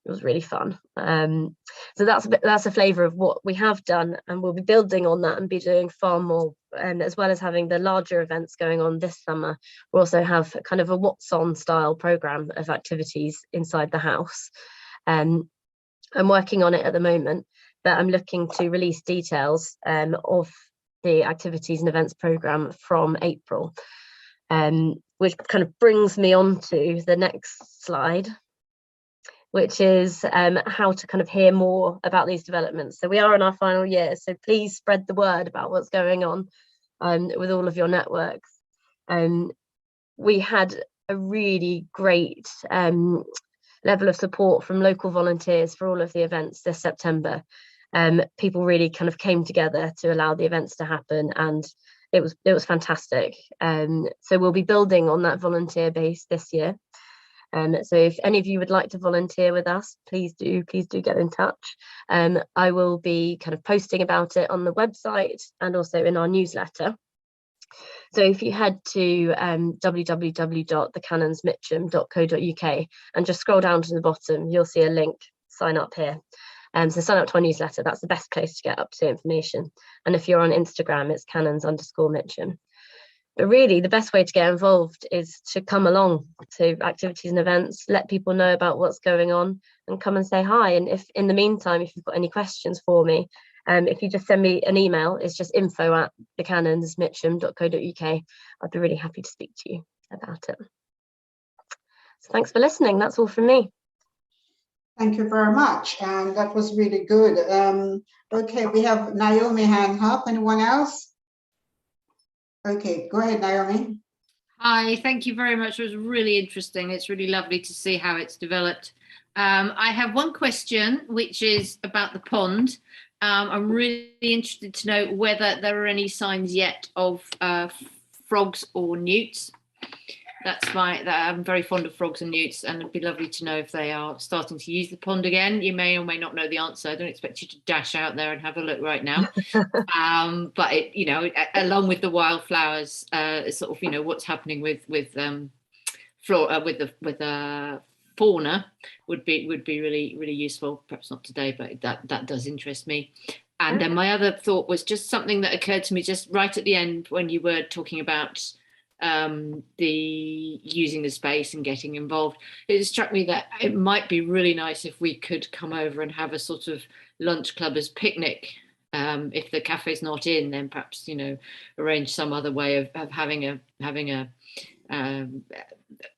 It was really fun. So that's a flavour of what we have done, and we'll be building on that and be doing far more. As well as having the larger events going on this summer, we'll also have kind of a what's on style programme of activities inside the house. I'm working on it at the moment, but I'm looking to release details of the activities and events programme from April, which kind of brings me on to the next slide, which is how to kind of hear more about these developments. So we are in our final year, so please spread the word about what's going on with all of your networks. We had a really great level of support from local volunteers for all of the events this September. People really kind of came together to allow the events to happen, and it was fantastic. So we'll be building on that volunteer base this year. So if any of you would like to volunteer with us, please do get in touch. I will be kind of posting about it on the website and also in our newsletter. So if you head to www.thecanonsmitchum.co.uk and just scroll down to the bottom, you'll see a link, sign up here. So sign up to our newsletter, that's the best place to get up-to-date information. And if you're on Instagram, it's canons_Mitchum. But really, the best way to get involved is to come along to activities and events, let people know about what's going on, and come and say hi. And if in the meantime, if you've got any questions for me, if you just send me an email, it's just info@thecanonsmitchum.co.uk. I'd be really happy to speak to you about it. So thanks for listening. That's all from me. Thank you very much. And that was really good. Okay, we have Naomi hand up. Anyone else? Okay, go ahead, Naomi. Hi, thank you very much. It was really interesting. It's really lovely to see how it's developed. I have one question, which is about the pond. I'm really interested to know whether there are any signs yet of frogs or newts I'm very fond of frogs and newts, and it'd be lovely to know if they are starting to use the pond again. You may or may not know the answer. I don't expect you to dash out there and have a look right now. But it, you know, along with the wildflowers, sort of, you know, what's happening with flora, with the fauna would be really useful. Perhaps not today, but that does interest me. And then my other thought was just something that occurred to me just right at the end when you were talking about the using the space and getting involved. It struck me that it might be really nice if we could come over and have a sort of lunch club as picnic. If the cafe's not in, then perhaps, you know, arrange some other way of having a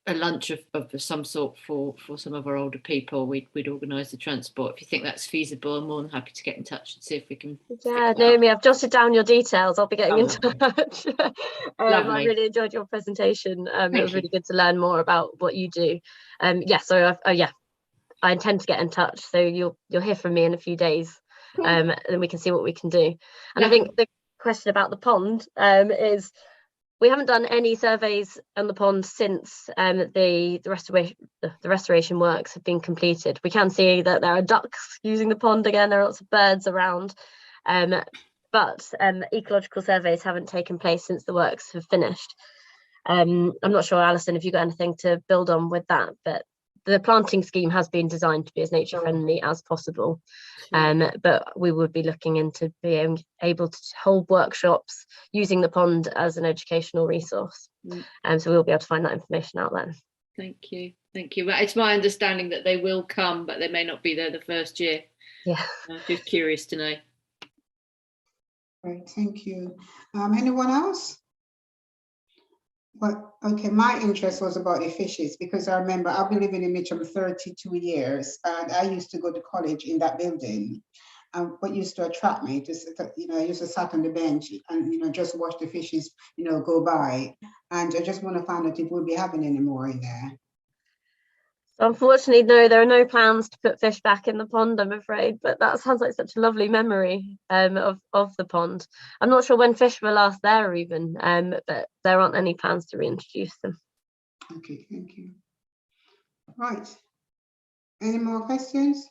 lunch of some sort for some of our older people. We'd organise the transport. If you think that's feasible, I'm more than happy to get in touch and see if we can. Yeah, Naomi, I've jotted down your details. I'll be getting in touch. I Lovely. really enjoyed your presentation. It was really good to learn more about what you do. I intend to get in touch, so you'll hear from me in a few days, and we can see what we can do. And I think the question about the pond is, we haven't done any surveys on the pond since the restoration works have been completed. We can see that there are ducks using the pond again. There are lots of birds around, but ecological surveys haven't taken place since the works have finished. I'm not sure, Alison, if you've got anything to build on with that, but the planting scheme has been designed to be as nature friendly as possible. But we would be looking into being able to hold workshops using the pond as an educational resource. So we'll be able to find that information out then. Thank you. Well, it's my understanding that they will come, but they may not be there the first year. Yeah. Just curious to know. Right, thank you. Anyone else? Well, okay, my interest was about the fishes, because I remember I've been living in Mitcham 32 years, and I used to go to college in that building. And what used to attract me, I used to sit on the bench and, just watch the fishes, go by. And I just want to find out if we'll be having any more in there. Unfortunately, no, there are no plans to put fish back in the pond, I'm afraid, but that sounds like such a lovely memory of the pond. I'm not sure when fish were last there even, but there aren't any plans to reintroduce them. Okay, thank you. Right. Any more questions?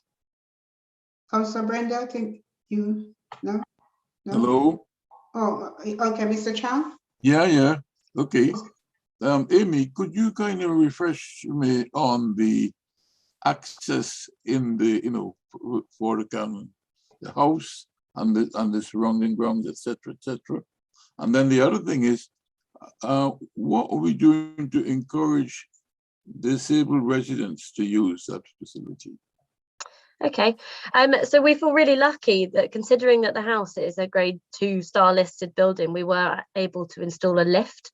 Councillor Brenda, I think you, no? Hello? Oh, okay, Mr. Chan? Yeah, okay. Amy, could you kind of refresh me on the access in the, for the house and the surrounding grounds, etc., etc. And then the other thing is, what are we doing to encourage disabled residents to use that facility? Okay, so we feel really lucky that, considering that the house is a grade 2 star listed building, we were able to install a lift,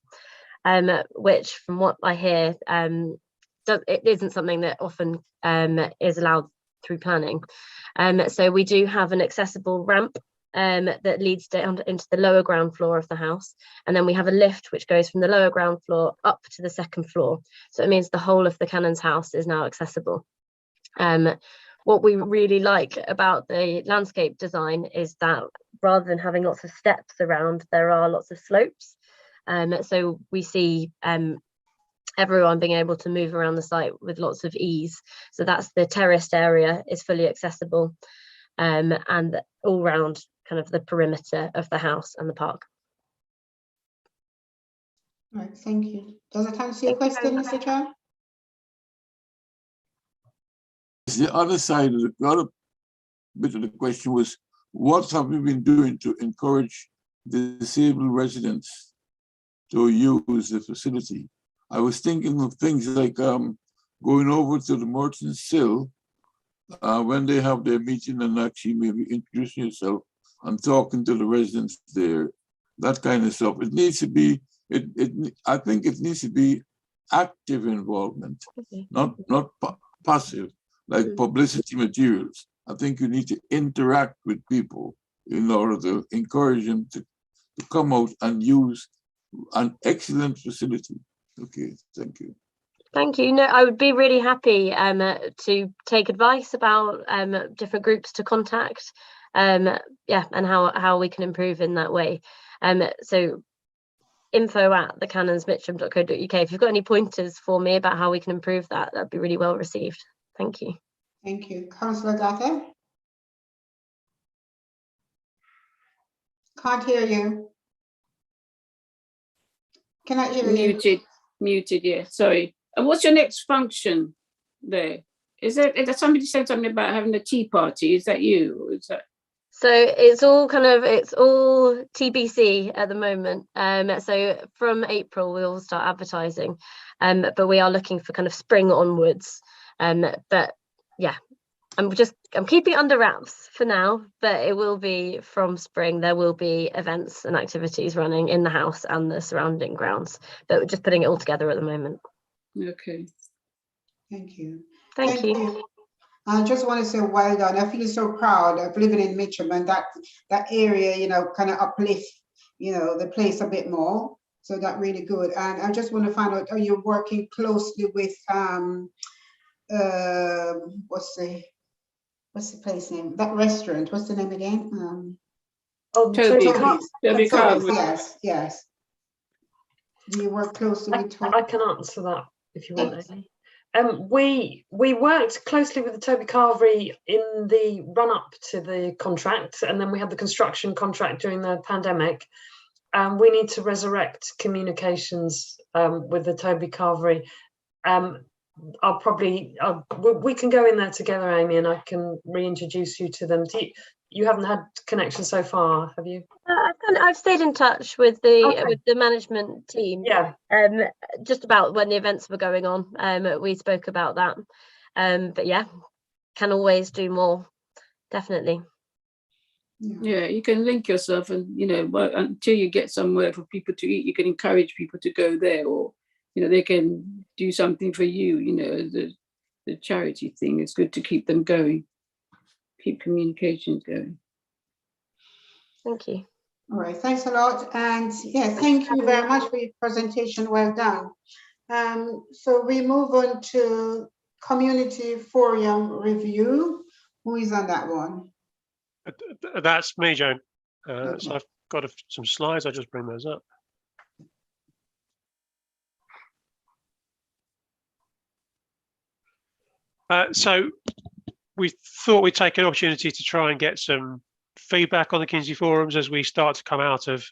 which, from what I hear, it isn't something that often is allowed through planning. So we do have an accessible ramp that leads down into the lower ground floor of the house, and then we have a lift which goes from the lower ground floor up to the second floor. So it means the whole of the Canon's house is now accessible. What we really like about the landscape design is that rather than having lots of steps around, there are lots of slopes. So we see everyone being able to move around the site with lots of ease. So that's the terraced area is fully accessible, and all round kind of the perimeter of the house and the park. Right, thank you. Does that answer your question, Mr. Chair? The other side of the other bit of the question was, what have we been doing to encourage disabled residents to use the facility? I was thinking of things like going over to the Merchant Sill when they have their meeting and actually maybe introducing yourself and talking to the residents there, that kind of stuff. It needs to be, I think it needs to be active involvement, not passive, like publicity materials. I think you need to interact with people in order to encourage them to come out and use an excellent facility. Okay, thank you. Thank you. No, I would be really happy to take advice about different groups to contact, and how we can improve in that way. So info@thecanonsmitchum.co.uk. If you've got any pointers for me about how we can improve that, that'd be really well received. Thank you. Thank you. Councillor Gata? Can't hear you. Can I hear you? Muted, yeah, sorry. And what's your next function there? Is there somebody said something about having a tea party? Is that you? Or is that... So it's all TBC at the moment. So from April we'll start advertising, but we are looking for kind of spring onwards. But yeah, I'm keeping it under wraps for now, but it will be from spring. There will be events and activities running in the house and the surrounding grounds, but we're just putting it all together at the moment. Okay. Thank you. Thank you. I just want to say well done. I feel so proud of living in Mitcham, and that area, you know, kind of uplift, you know, the place a bit more. So that really good. And I just want to find out, are you working closely with what's the place name? That restaurant, what's the name again? Toby's. Yes. Do you work closely with Toby? I can answer that if you want, Amy. We worked closely with the Toby Carvery in the run-up to the contract, and then we had the construction contract during the pandemic. We need to resurrect communications with the Toby Carvery. We can go in there together, Amy, and I can reintroduce you to them. You haven't had connection so far, have you? I've stayed in touch with the management team. Yeah. Just about when the events were going on. We spoke about that. But yeah, can always do more. Definitely. Yeah, you can link yourself, and you know, until you get somewhere for people to eat, you can encourage people to go there, or you know, they can do something for you. You know, the charity thing. It's good to keep them going. Keep communications going. Thank you. All right, thanks a lot. And yeah, thank you very much for your presentation. Well done. So we move on to community forum review. Who is on that one? That's me, Joan. Okay. So I've got some slides. I'll just bring those up. So we thought we'd take an opportunity to try and get some feedback on the Kinsey forums as we start to come out of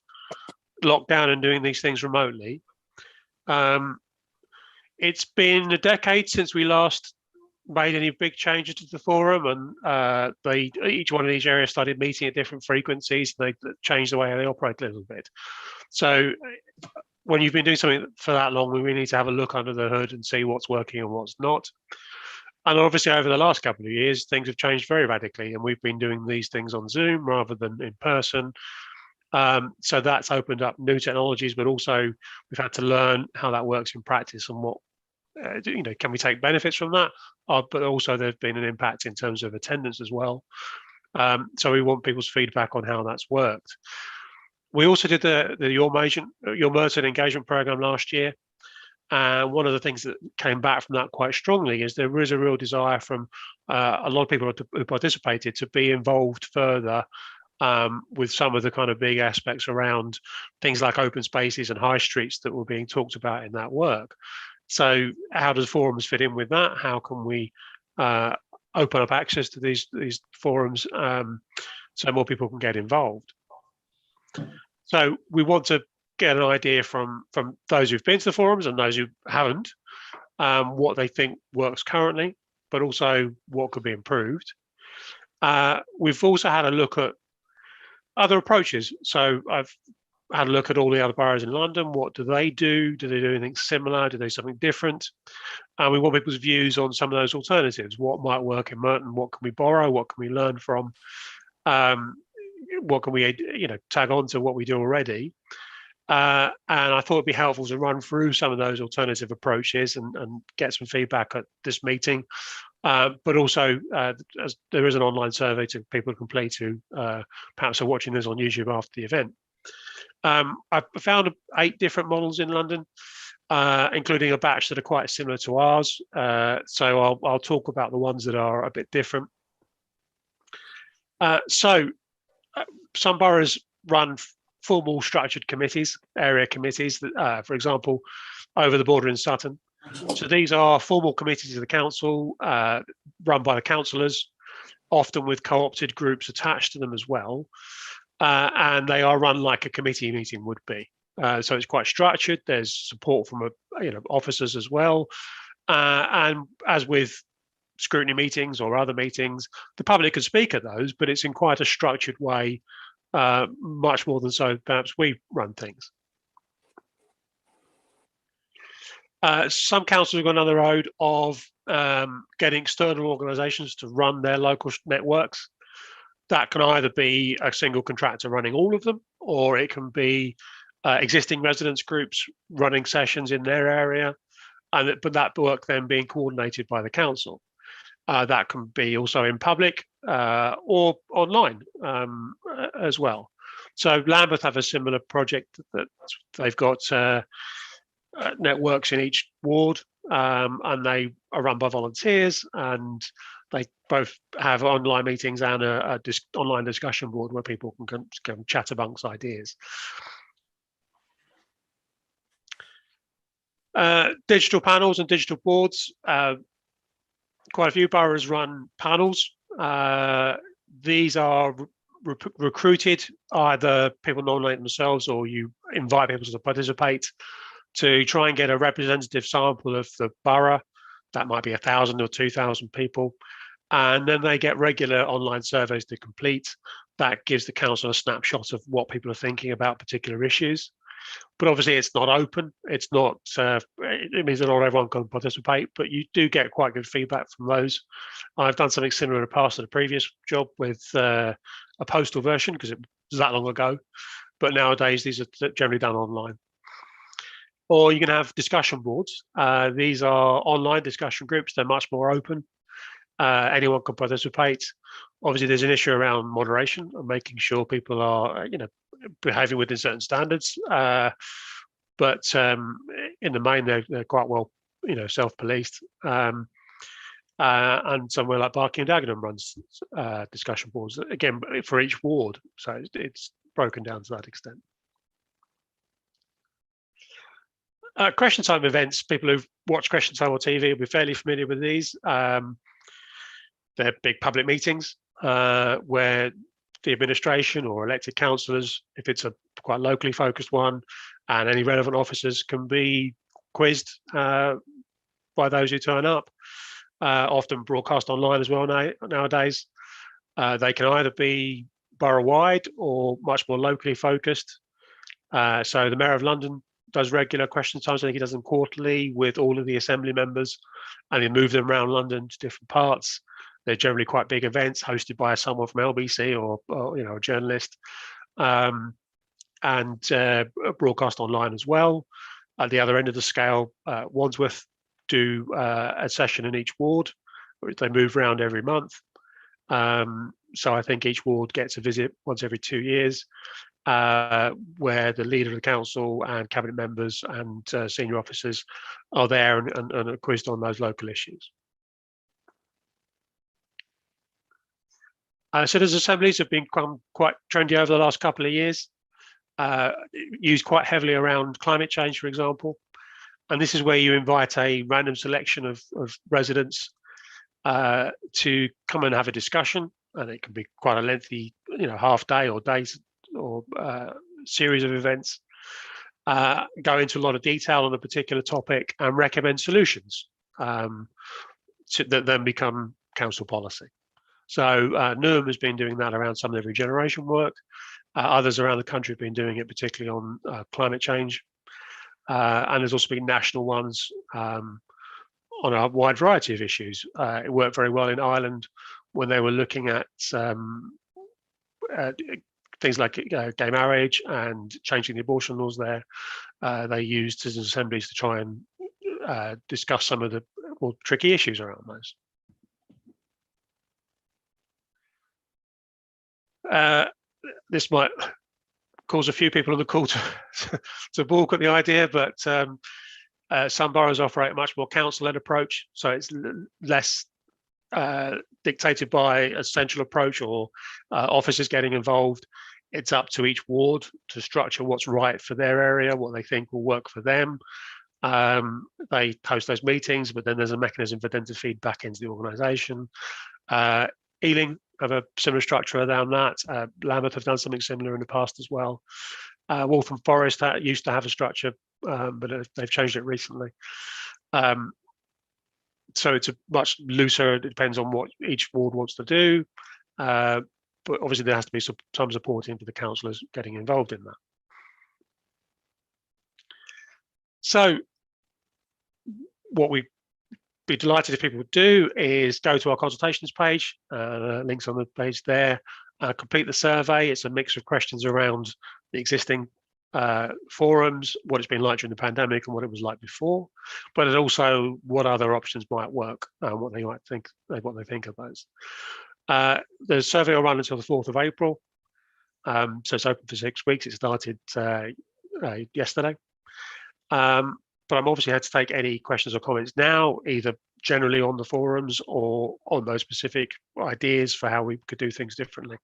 lockdown and doing these things remotely. It's been a decade since we last made any big changes to the forum, and each one of these areas started meeting at different frequencies. They changed the way they operate a little bit. So when you've been doing something for that long, we really need to have a look under the hood and see what's working and what's not. And obviously, over the last couple of years, things have changed very radically, and we've been doing these things on Zoom rather than in person. So that's opened up new technologies, but also we've had to learn how that works in practice and what, can we take benefits from that? But also there's been an impact in terms of attendance as well. So we want people's feedback on how that's worked. We also did the Your Merchant engagement program last year. And one of the things that came back from that quite strongly is there is a real desire from a lot of people who participated to be involved further with some of the kind of big aspects around things like open spaces and high streets that were being talked about in that work. So how does forums fit in with that? How can we open up access to these forums so more people can get involved? So we want to get an idea from those who've been to the forums and those who haven't, what they think works currently, but also what could be improved. We've also had a look at other approaches. So I've had a look at all the other boroughs in London. What do they do? Do they do anything similar? Do they do something different? And we want people's views on some of those alternatives. What might work in Merton? What can we borrow? What can we learn from? What can we, tag on to what we do already? And I thought it'd be helpful to run through some of those alternative approaches and get some feedback at this meeting. But also, as there is an online survey to people to complete who perhaps are watching this on YouTube after the event. I've found 8 different models in London, including a batch that are quite similar to ours. So I'll talk about the ones that are a bit different. So some boroughs run formal structured committees, area committees, for example, over the border in Sutton. So these are formal committees of the council, run by the councillors, often with co-opted groups attached to them as well. And they are run like a committee meeting would be. So it's quite structured. There's support from officers as well. And as with scrutiny meetings or other meetings, the public can speak at those, but it's in quite a structured way, much more than so perhaps we run things. Some councils have gone down the road of getting external organisations to run their local networks. That can either be a single contractor running all of them, or it can be existing residents groups running sessions in their area, but that work then being coordinated by the council. That can be also in public or online as well. So Lambeth have a similar project that they've got networks in each ward, and they are run by volunteers, and they both have online meetings and a online discussion board where people can chat amongst ideas. Digital panels and digital boards. Quite a few boroughs run panels. These are recruited, either people nominate themselves or you invite people to participate, to try and get a representative sample of the borough. That might be 1,000 or 2,000 people. And then they get regular online surveys to complete. That gives the council a snapshot of what people are thinking about particular issues. But obviously it's not open. It's not, it means that not everyone can participate, but you do get quite good feedback from those. I've done something similar in the past at a previous job with a postal version because it was that long ago. But nowadays these are generally done online. Or you can have discussion boards. These are online discussion groups. They're much more open. Anyone can participate. Obviously, there's an issue around moderation and making sure people are, behaving within certain standards. But in the main, they're quite well, self-policed. And somewhere like Barking and Dagenham runs discussion boards, again, for each ward. So it's broken down to that extent. Question time events, people who've watched Question Time on TV will be fairly familiar with these. They're big public meetings where the administration or elected councillors, if it's a quite locally focused one, and any relevant officers can be quizzed by those who turn up, often broadcast online as well nowadays. They can either be borough-wide or much more locally focused. So the Mayor of London does regular question times. I think he does them quarterly with all of the Assembly members, and they move them around London to different parts. They're generally quite big events hosted by someone from LBC or a journalist, and broadcast online as well. At the other end of the scale, Wandsworth do a session in each ward. They move around every month. So I think each ward gets a visit once every 2 years, where the leader of the council and cabinet members and senior officers are there and are quizzed on those local issues. Citizens' assemblies have become quite trendy over the last couple of years, used quite heavily around climate change, for example. And this is where you invite a random selection of residents to come and have a discussion. And it can be quite a lengthy, half day or days or series of events, go into a lot of detail on a particular topic and recommend solutions that then become council policy. So Newham has been doing that around some of the regeneration work. Others around the country have been doing it, particularly on climate change. And there's also been national ones on a wide variety of issues. It worked very well in Ireland when they were looking at things like gay marriage and changing the abortion laws there. They used citizens' assemblies to try and discuss some of the more tricky issues around those. This might cause a few people on the call to balk at the idea, but some boroughs operate a much more council-led approach, so it's less dictated by a central approach or officers getting involved. it's up to each ward to structure what's right for their area, what they think will work for them. They host those meetings, but then there's a mechanism for them to feed back into the organisation. Ealing have a similar structure around that. Lambeth have done something similar in the past as well. Waltham Forest used to have a structure, but they've changed it recently. So it's a much looser, it depends on what each ward wants to do. But obviously there has to be some support into the councillors getting involved in that. So what we'd be delighted if people would do is go to our consultations page, links on the page there, complete the survey. It's a mix of questions around the existing forums, what it's been like during the pandemic and what it was like before, but it also what other options might work and what they might think, what they think of those. The survey will run until the 4th of April. So it's open for 6 weeks. It started yesterday. But I'm obviously here to take any questions or comments now, either generally on the forums or on those specific ideas for how we could do things differently.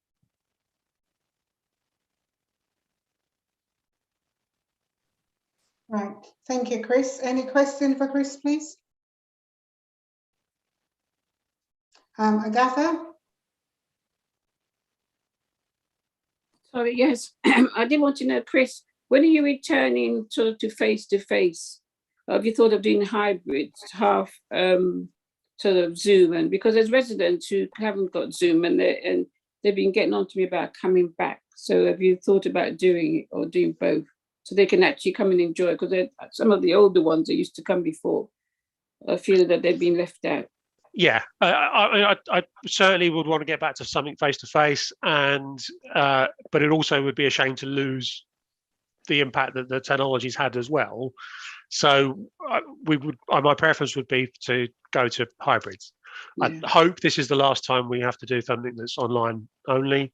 Right, thank you, Chris. Any question for Chris, please? Agatha? Sorry, yes. I did want to know, Chris, when are you returning sort of to face-to-face? Have you thought of doing hybrid, half sort of Zoom? And because there's residents who haven't got Zoom and they've been getting on to me about coming back. So have you thought about doing it or doing both so they can actually come and enjoy? Because some of the older ones that used to come before are feeling that they've been left out. Yeah, I certainly would want to get back to something face-to-face, and but it also would be a shame to lose the impact that the technology's had as well. So my preference would be to go to hybrids. Yeah. I hope this is the last time we have to do something that's online only.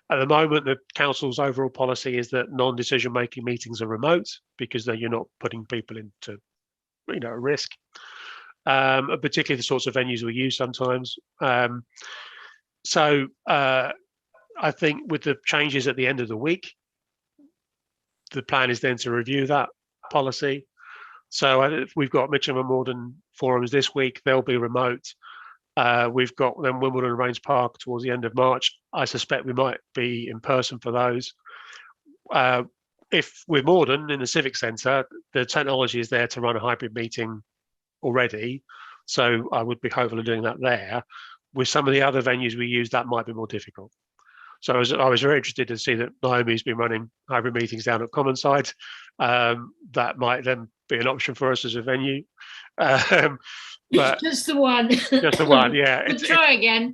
At the moment, the council's overall policy is that non-decision making meetings are remote because then you're not putting people into, a risk. Particularly the sorts of venues we use sometimes. So I think with the changes at the end of the week, the plan is then to review that policy. So we've got Mitcham and Morden forums this week. They'll be remote. We've got then Wimbledon and Rains Park towards the end of March. I suspect we might be in person for those. If with Morden in the Civic Centre, the technology is there to run a hybrid meeting already. So I would be hopeful of doing that there. With some of the other venues we use, that might be more difficult. So I was very interested to see that Naomi's been running hybrid meetings down at Commonside. That might then be an option for us as a venue. But just the one. Just the one, yeah. We'll try again.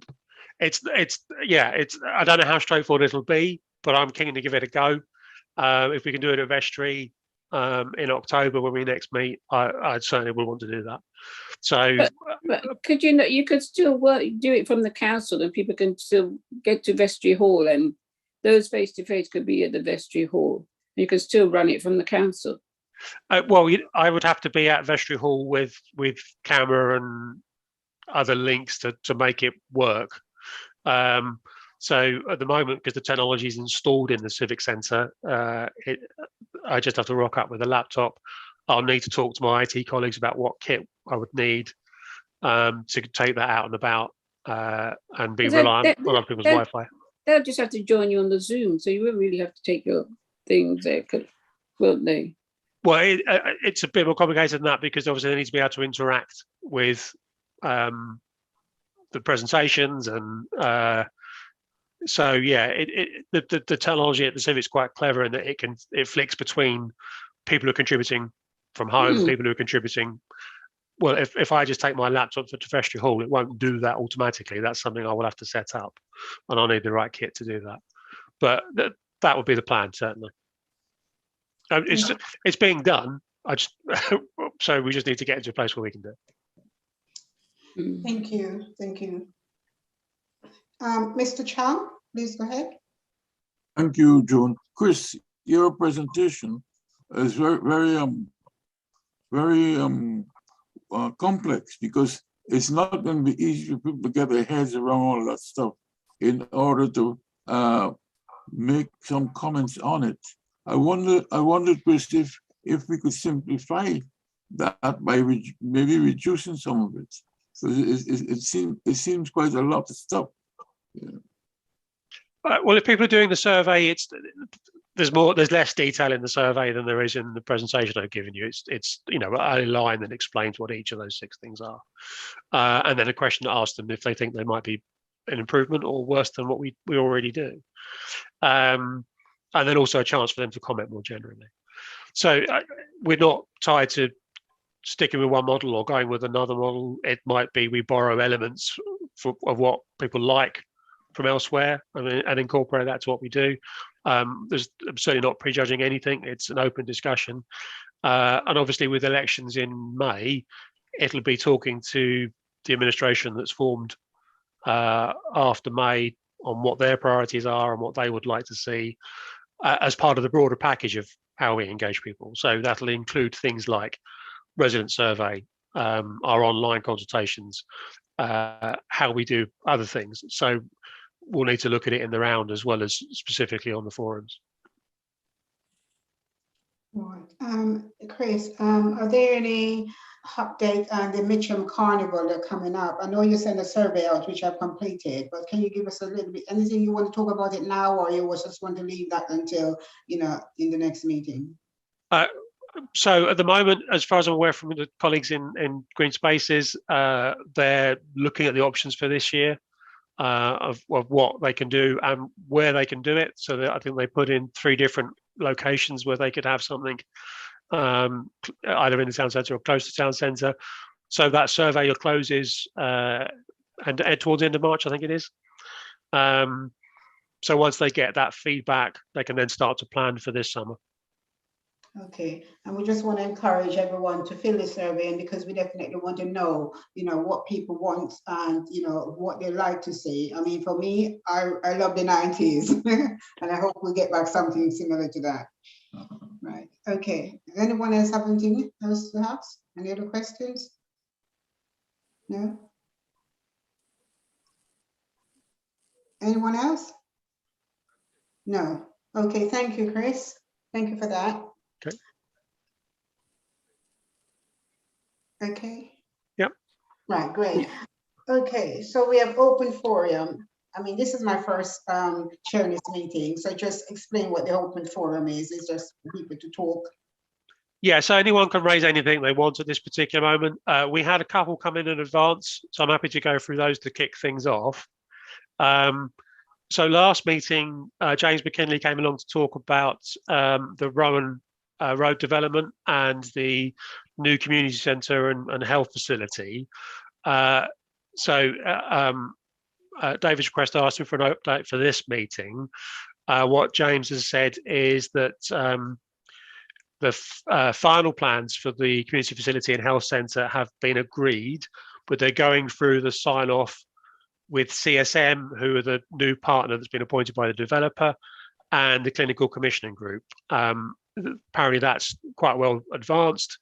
It's I don't know how straightforward it'll be, but I'm keen to give it a go. If we can do it at Vestry in October when we next meet, I certainly will want to do that. So, but could you could still do it from the council, and people can still get to Vestry Hall, and those face-to-face could be at the Vestry Hall. You can still run it from the council. Well, I would have to be at Vestry Hall with camera and other links to make it work. So at the moment, because the technology is installed in the Civic Centre, I just have to rock up with a laptop. I'll need to talk to my IT colleagues about what kit I would need to take that out and about and be reliant on other people's Wi-Fi. They'll just have to join you on the Zoom, so you won't really have to take your things there, won't they? Well, it's a bit more complicated than that because obviously they need to be able to interact with the presentations and so yeah, the technology at the Civic is quite clever in that it flicks between people who are contributing from home, people who are contributing. Well, if I just take my laptop to Vestry Hall, it won't do that automatically. That's something I will have to set up, and I'll need the right kit to do that. But that would be the plan, certainly. It's being done. So we just need to get into a place where we can do it. Thank you. Mr. Chang, please go ahead. Thank you, Joan. Chris, your presentation is very complex because it's not going to be easy for people to get their heads around all that stuff in order to make some comments on it. I wondered, Chris, if we could simplify that by maybe reducing some of it. So it seems quite a lot of stuff. Yeah. Well, if people are doing the survey, there's less detail in the survey than there is in the presentation I've given you. It's a line that explains what each of those 6 things are, and then a question to ask them if they think they might be an improvement or worse than what we already do, and then also a chance for them to comment more generally. So we're not tied to sticking with one model or going with another model. It might be we borrow elements of what people like from elsewhere and incorporate that to what we do. I'm certainly not prejudging anything. It's an open discussion. And obviously with elections in May, it'll be talking to the administration that's formed after May on what their priorities are and what they would like to see as part of the broader package of how we engage people. So that'll include things like resident survey, our online consultations, how we do other things. So we'll need to look at it in the round as well as specifically on the forums. Right. Chris, are there any updates on the Mitchum Carnival that are coming up? I know you sent a survey out, which I've completed, but can you give us a little bit, anything you want to talk about it now, or you just want to leave that until, in the next meeting? So at the moment, as far as I'm aware from the colleagues in Green Spaces, they're looking at the options for this year of what they can do and where they can do it. So I think they put in 3 different locations where they could have something either in the town centre or close to town centre. So that survey closes and towards the end of March, I think it is. So once they get that feedback, they can then start to plan for this summer. Okay, and we just want to encourage everyone to fill the survey, and because we definitely want to know, what people want and, what they like to see. I mean, for me, I love the 90s, and I hope we get back something similar to that. Right, okay. Does anyone else have anything else to ask? Any other questions? No? Anyone else? No. Okay, thank you, Chris. Thank you for that. Okay. Okay. Yep. Right, great. Okay, so we have open forum. I mean, this is my first chairing this meeting, so just explain what the open forum is. It's just for people to talk. Yeah, so anyone can raise anything they want at this particular moment. We had a couple come in advance, so I'm happy to go through those to kick things off. So last meeting, James McKinley came along to talk about the Rowan road development and the new community centre and health facility. David's request asked him for an update for this meeting. What James has said is that the final plans for the community facility and health centre have been agreed, but they're going through the sign-off with CSM, who are the new partner that's been appointed by the developer, and the clinical commissioning group. Apparently that's quite well advanced.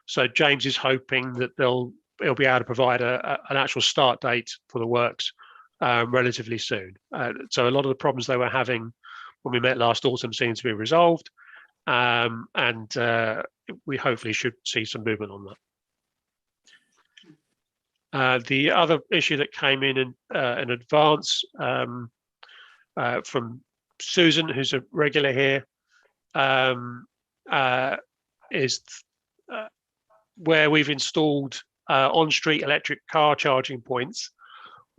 So James is hoping that they'll be able to provide an actual start date for the works relatively soon. So a lot of the problems they were having when we met last autumn seem to be resolved, and we hopefully should see some movement on that. The other issue that came in advance from Susan, who's a regular here, is where we've installed on-street electric car charging points,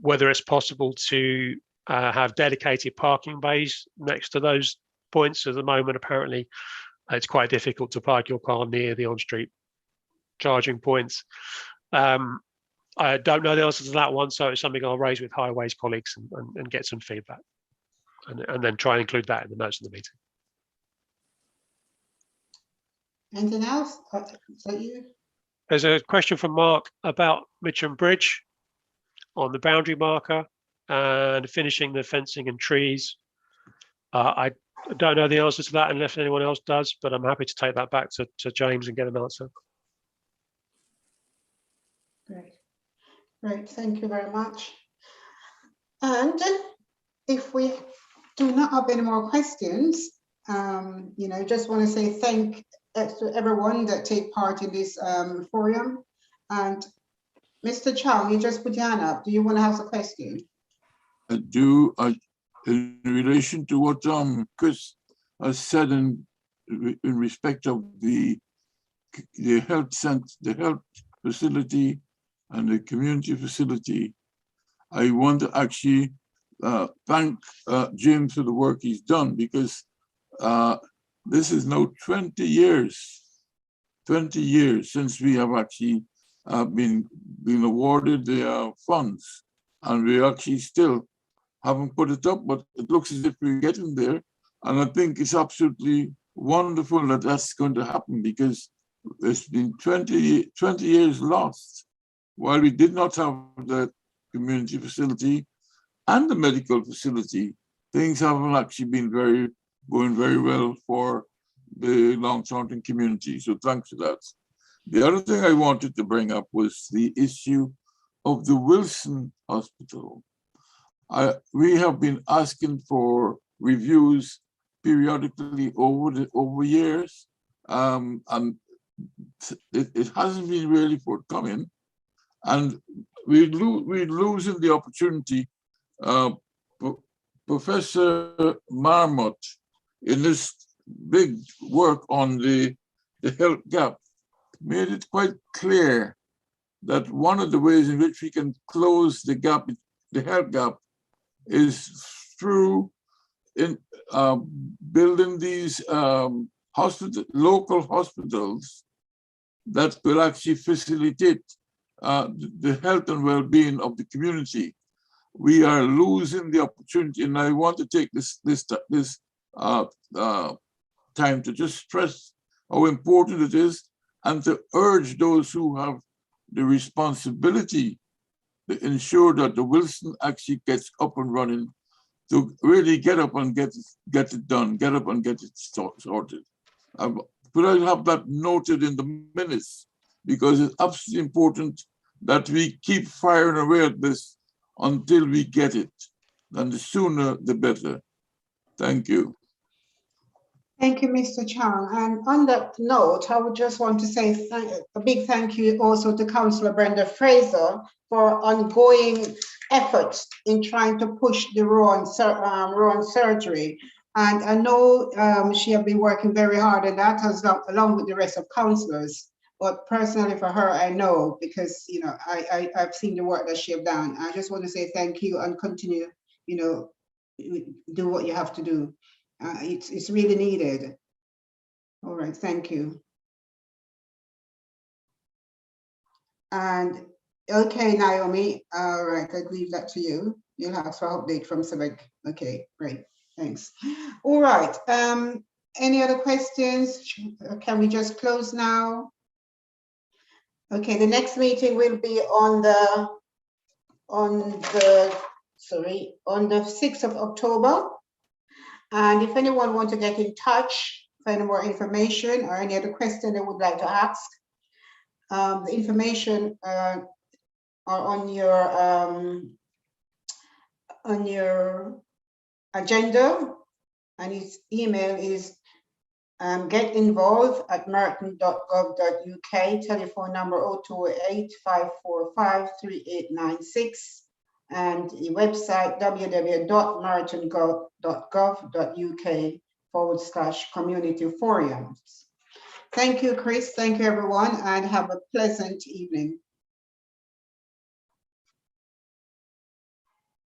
whether it's possible to have dedicated parking bays next to those points. At the moment, apparently, it's quite difficult to park your car near the on-street charging points. I don't know the answer to that one, so it's something I'll raise with Highways colleagues and get some feedback, and then try and include that in the notes of the meeting. Anything else? Is that you? There's a question from Mark about Mitcham Bridge on the boundary marker and finishing the fencing and trees. I don't know the answer to that unless anyone else does, but I'm happy to take that back to James and get an answer. Great. Great, thank you very much. And if we do not have any more questions. Just want to say thank to everyone that take part in this forum. And Mr. Chong, you just put your hand up. Do you want to ask a question? I do. In relation to what Chris has said in respect of the health center, the health facility, and the community facility, I want to actually thank Jim for the work he's done, because this is now 20 years since we have actually been awarded the funds, and we actually still haven't put it up, but it looks as if we're getting there. And I think it's absolutely wonderful that that's going to happen, because it's been 20 years lost while we did not have the community facility and the medical facility. Things haven't actually been going very well for the Long Thornton community. So thanks for that. The other thing I wanted to bring up was the issue of the Wilson Hospital. We have been asking for reviews periodically over years, and it hasn't been really forthcoming, and we're losing the opportunity. Professor Marmot, in this big work on the health gap, made it quite clear that one of the ways in which we can close the gap, the health gap, is through building these local hospitals that will actually facilitate the health and well-being of the community. We are losing the opportunity, and I want to take this time to just stress how important it is, and to urge those who have the responsibility to ensure that the Wilson actually gets up and running, to really get up and get it done, get up and get it sorted. But I have that noted in the minutes, because it's absolutely important that we keep firing away at this until we get it. And the sooner, the better. Thank you. Thank you, Mr. Chang. And on that note, I would just want to say a big thank you also to Councillor Brenda Fraser for ongoing efforts in trying to push the Rowan surgery. And I know she has been working very hard on that, along with the rest of councillors. But personally for her, I know, because I've seen the work that she has done. I just want to say thank you, and continue, do what you have to do. It's really needed. All right, thank you. And okay, Naomi, all right, I'd leave that to you. You'll have some update from Sebek. Okay, great, thanks. All right, any other questions? Can we just close now? Okay, the next meeting will be on the 6th of October. And if anyone wants to get in touch for any more information or any other question they would like to ask, the information are on your agenda, and his email is getinvolved@merton.gov.uk, telephone number 0208-545-3896, and the website www.merton.gov.uk/community forums. Thank you, Chris. Thank you, everyone, and have a pleasant evening.